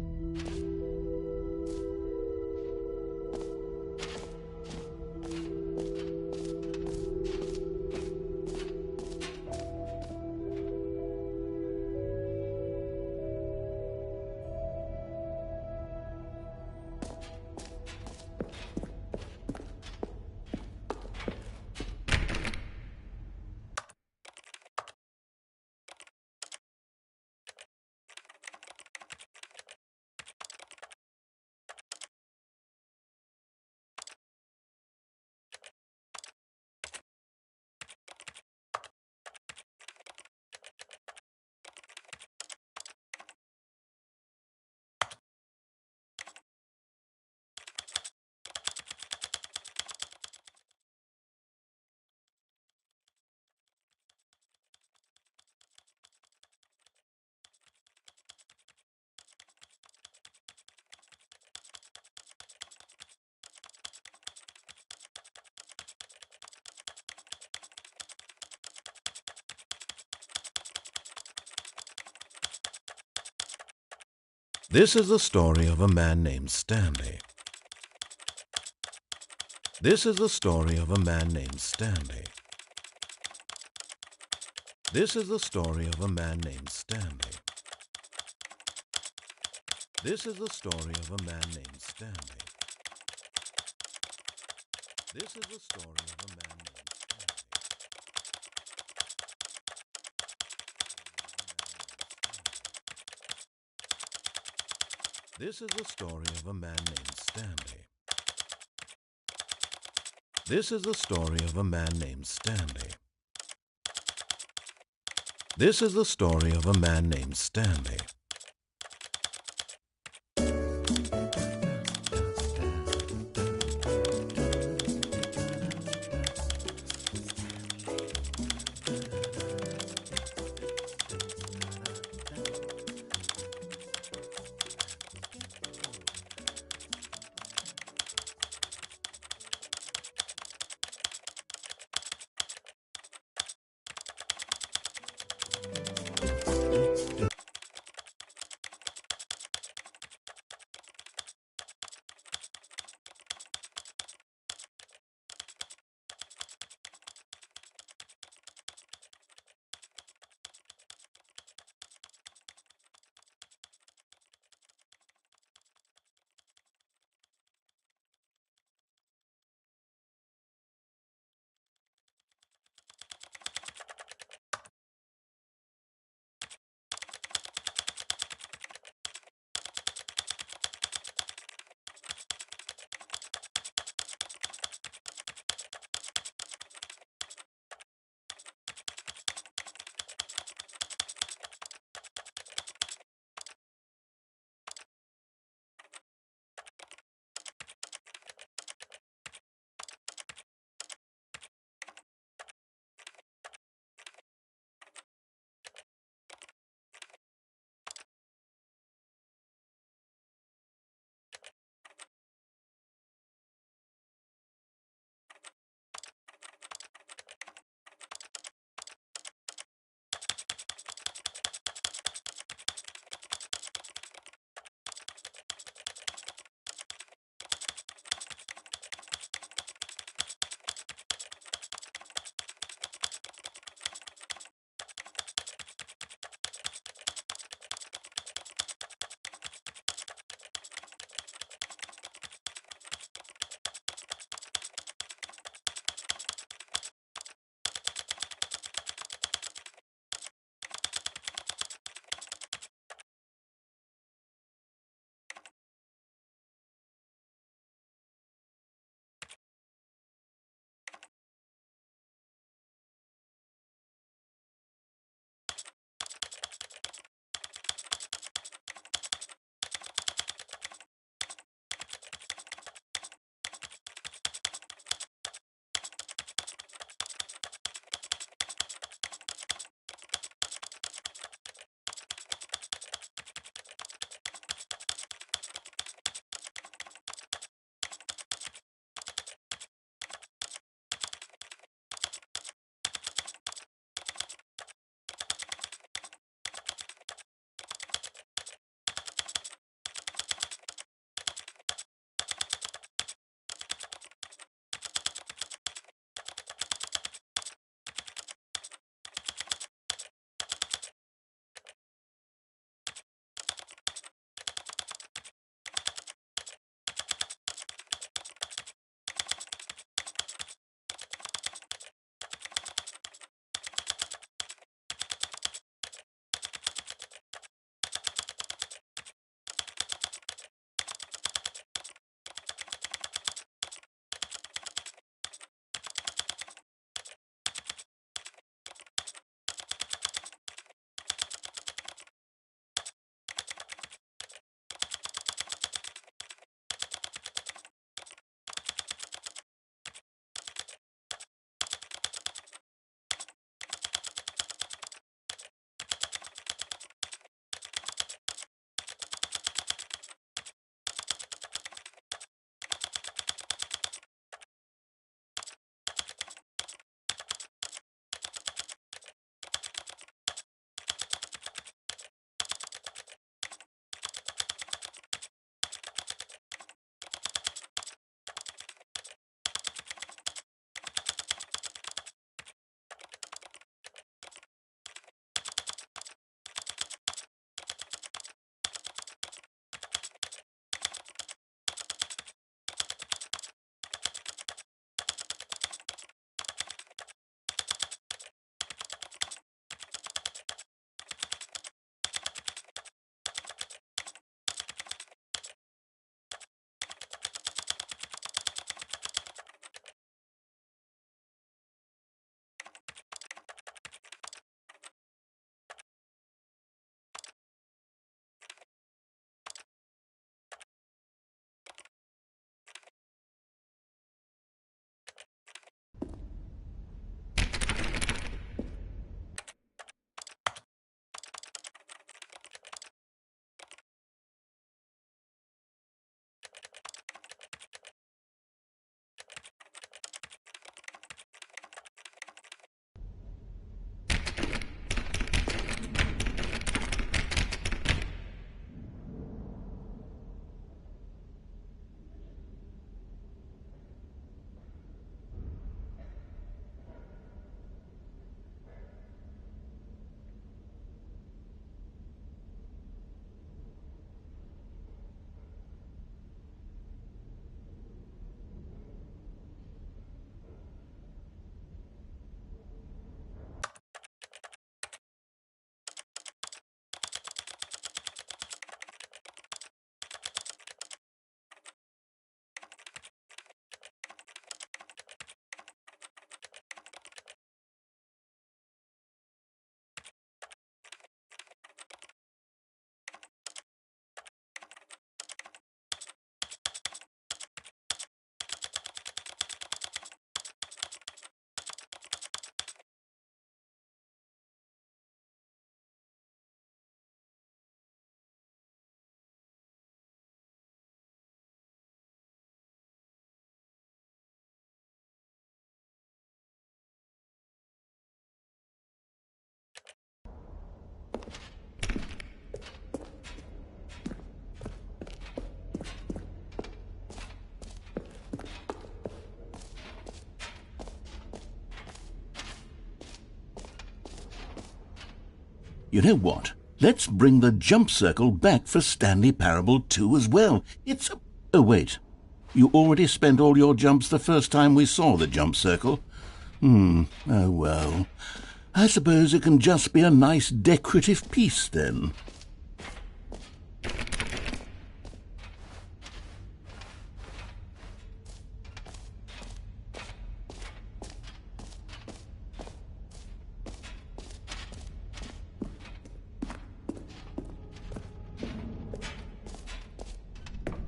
This is the story of a man named Stanley. This is the story of a man named Stanley. This is the story of a man named Stanley. This is the story of a man named Stanley. This is the story of a man named Stanley. This is the story of a man named Stanley. This is the story of a man named Stanley. This is the story of a man named Stanley. You know what? Let's bring the jump circle back for Stanley Parable 2 as well. It's a... Oh, wait. You already spent all your jumps the first time we saw the jump circle? Oh, well. I suppose it can just be a nice decorative piece, then.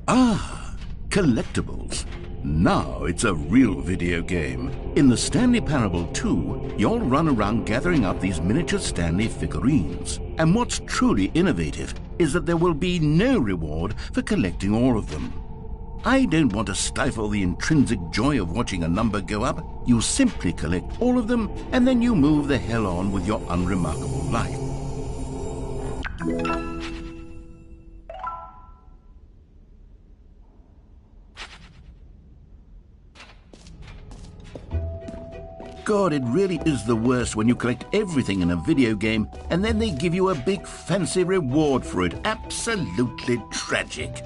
Ah, collectibles. Now it's a real video game. In the Stanley Parable 2, you'll run around gathering up these miniature Stanley figurines. And what's truly innovative is that there will be no reward for collecting all of them. I don't want to stifle the intrinsic joy of watching a number go up. You simply collect all of them, and then you move the hell on with your unremarkable life. God, it really is the worst when you collect everything in a video game and then they give you a big fancy reward for it. Absolutely tragic.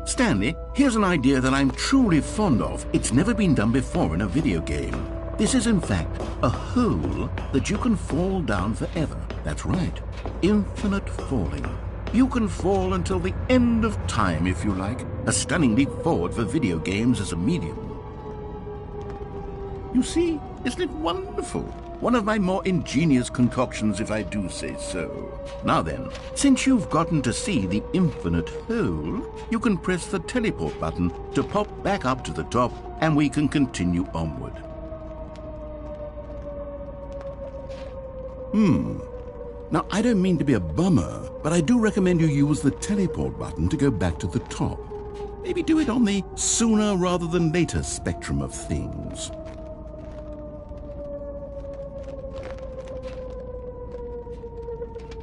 Stanley, here's an idea that I'm truly fond of. It's never been done before in a video game. This is, in fact, a hole that you can fall down forever. That's right. Infinite falling. You can fall until the end of time, if you like. A stunning leap forward for video games as a medium. You see, isn't it wonderful? One of my more ingenious concoctions, if I do say so. Now then, since you've gotten to see the infinite hole, you can press the teleport button to pop back up to the top, and we can continue onward. Now, I don't mean to be a bummer, but I do recommend you use the teleport button to go back to the top. Maybe do it on the sooner rather than later spectrum of things.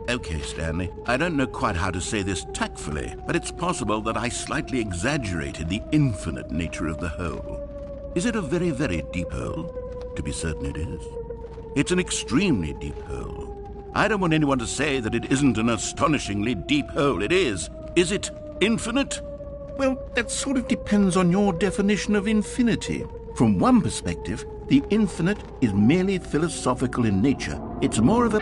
Okay, Stanley, I don't know quite how to say this tactfully, but it's possible that I slightly exaggerated the infinite nature of the hole. Is it a very, very deep hole? To be certain it is. It's an extremely deep hole. I don't want anyone to say that it isn't an astonishingly deep hole. It is. Is it infinite? Well, that sort of depends on your definition of infinity. From one perspective, the infinite is merely philosophical in nature. It's more of a...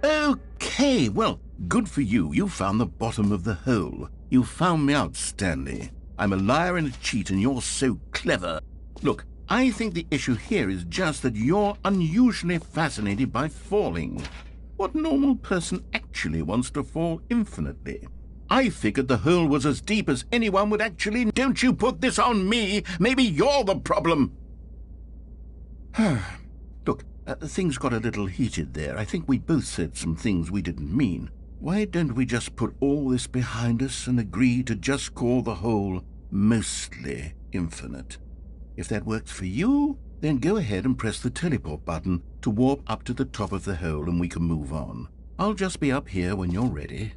Okay, well, good for you. You found the bottom of the hole. You found me out, Stanley. I'm a liar and a cheat, and you're so clever. Look, I think the issue here is just that you're unusually fascinated by falling. What normal person actually wants to fall infinitely? I figured the hole was as deep as anyone would actually... Don't you put this on me! Maybe you're the problem! Look, things got a little heated there. I think we both said some things we didn't mean. Why don't we just put all this behind us and agree to just call the hole mostly infinite? If that works for you, then go ahead and press the teleport button to warp up to the top of the hole and we can move on. I'll just be up here when you're ready.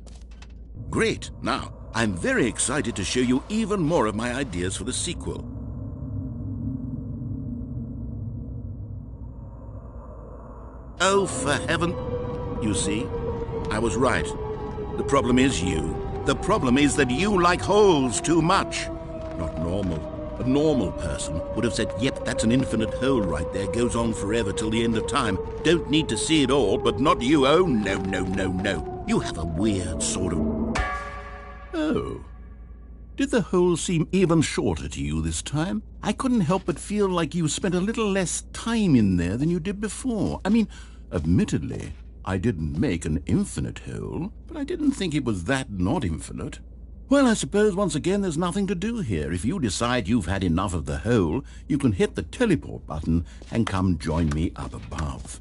Great! Now, I'm very excited to show you even more of my ideas for the sequel. Oh, for heaven... You see, I was right. The problem is you. The problem is that you like holes too much. Not normal. A normal person would have said, yep, that's an infinite hole right there, goes on forever till the end of time. Don't need to see it all, but not you. Oh, no, no, no, no. You have a weird sort of... Oh. Did the hole seem even shorter to you this time? I couldn't help but feel like you spent a little less time in there than you did before. I mean, admittedly, I didn't make an infinite hole, but I didn't think it was that not infinite. Well, I suppose once again there's nothing to do here. If you decide you've had enough of the hole, you can hit the teleport button and come join me up above.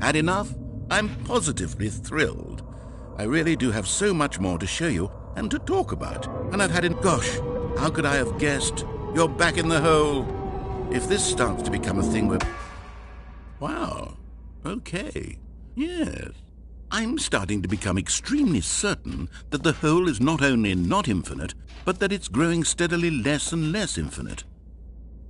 Had enough? I'm positively thrilled. I really do have so much more to show you and to talk about. And I've had it. Gosh, how could I have guessed? You're back in the hole. If this starts to become a thing where... Wow. Okay. Yes. I'm starting to become extremely certain that the hole is not only not infinite, but that it's growing steadily less and less infinite.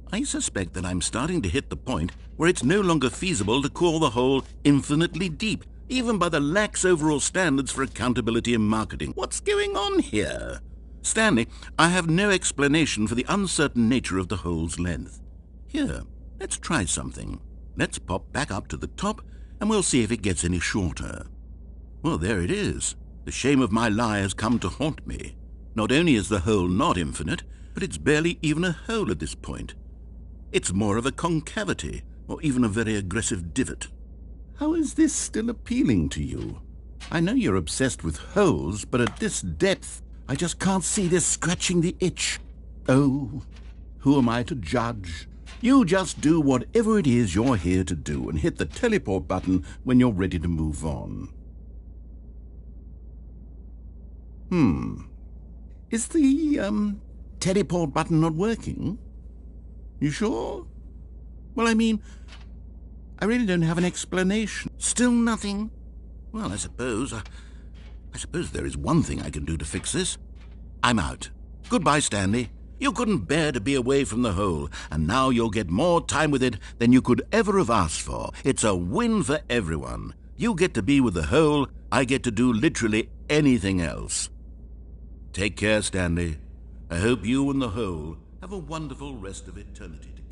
I suspect that I'm starting to hit the point where it's no longer feasible to call the hole infinitely deep, even by the lax overall standards for accountability in marketing. What's going on here? Stanley, I have no explanation for the uncertain nature of the hole's length. Here, let's try something. Let's pop back up to the top, and we'll see if it gets any shorter. Well, there it is. The shame of my lie has come to haunt me. Not only is the hole not infinite, but it's barely even a hole at this point. It's more of a concavity, or even a very aggressive divot. How is this still appealing to you? I know you're obsessed with holes, but at this depth, I just can't see this scratching the itch. Oh, who am I to judge? You just do whatever it is you're here to do and hit the teleport button when you're ready to move on. Is the, teleport button not working? You sure? Well, I mean, I really don't have an explanation. Still nothing? Well, I suppose there is one thing I can do to fix this. I'm out. Goodbye, Stanley. You couldn't bear to be away from the hole, and now you'll get more time with it than you could ever have asked for. It's a win for everyone. You get to be with the hole, I get to do literally anything else. Take care, Stanley. I hope you and the hole have a wonderful rest of eternity together.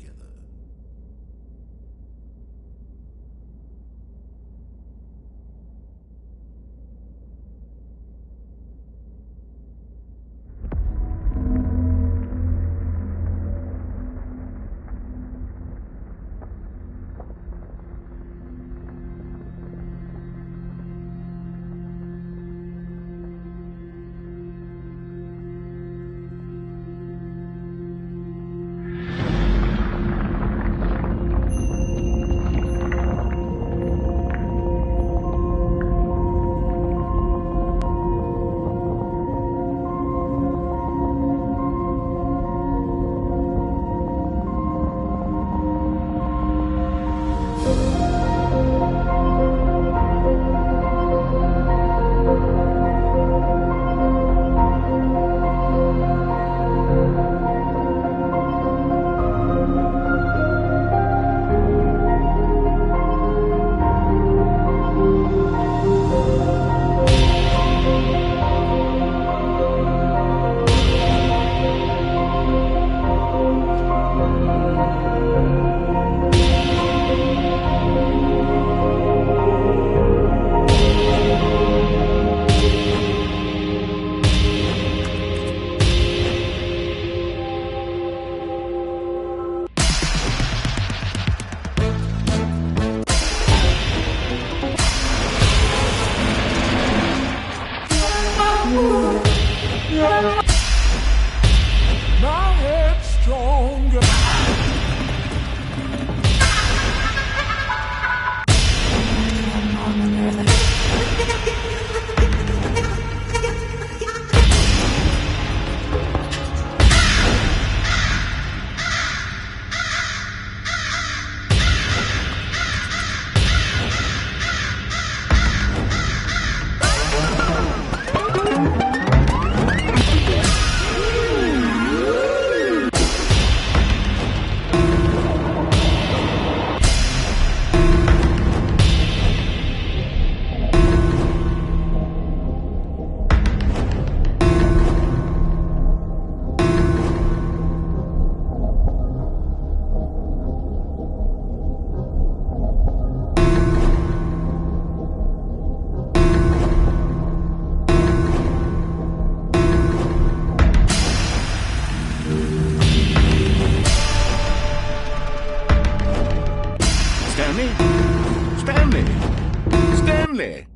Stanley!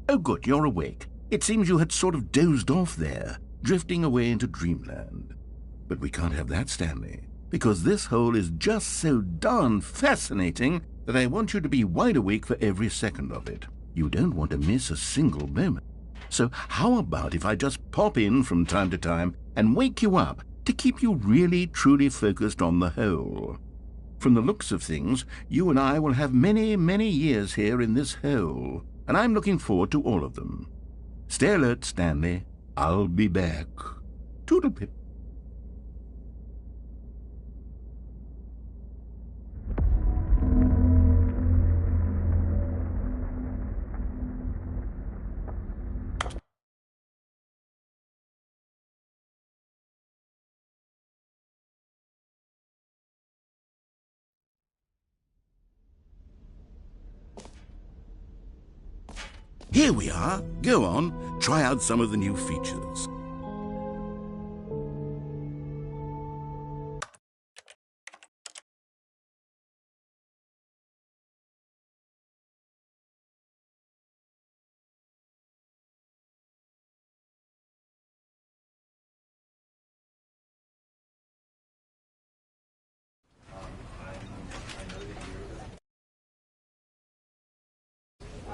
Oh, good, you're awake. It seems you had sort of dozed off there, drifting away into dreamland. But we can't have that, Stanley, because this hole is just so darn fascinating, that I want you to be wide awake for every second of it. You don't want to miss a single moment. So how about if I just pop in from time to time and wake you up to keep you really, truly focused on the whole? From the looks of things, you and I will have many, many years here in this hole, and I'm looking forward to all of them. Stay alert, Stanley. I'll be back. Toodlepip. Here we are. Go on, try out some of the new features.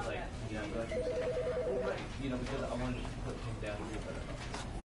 Like, you know, because I wanted to put him down here, but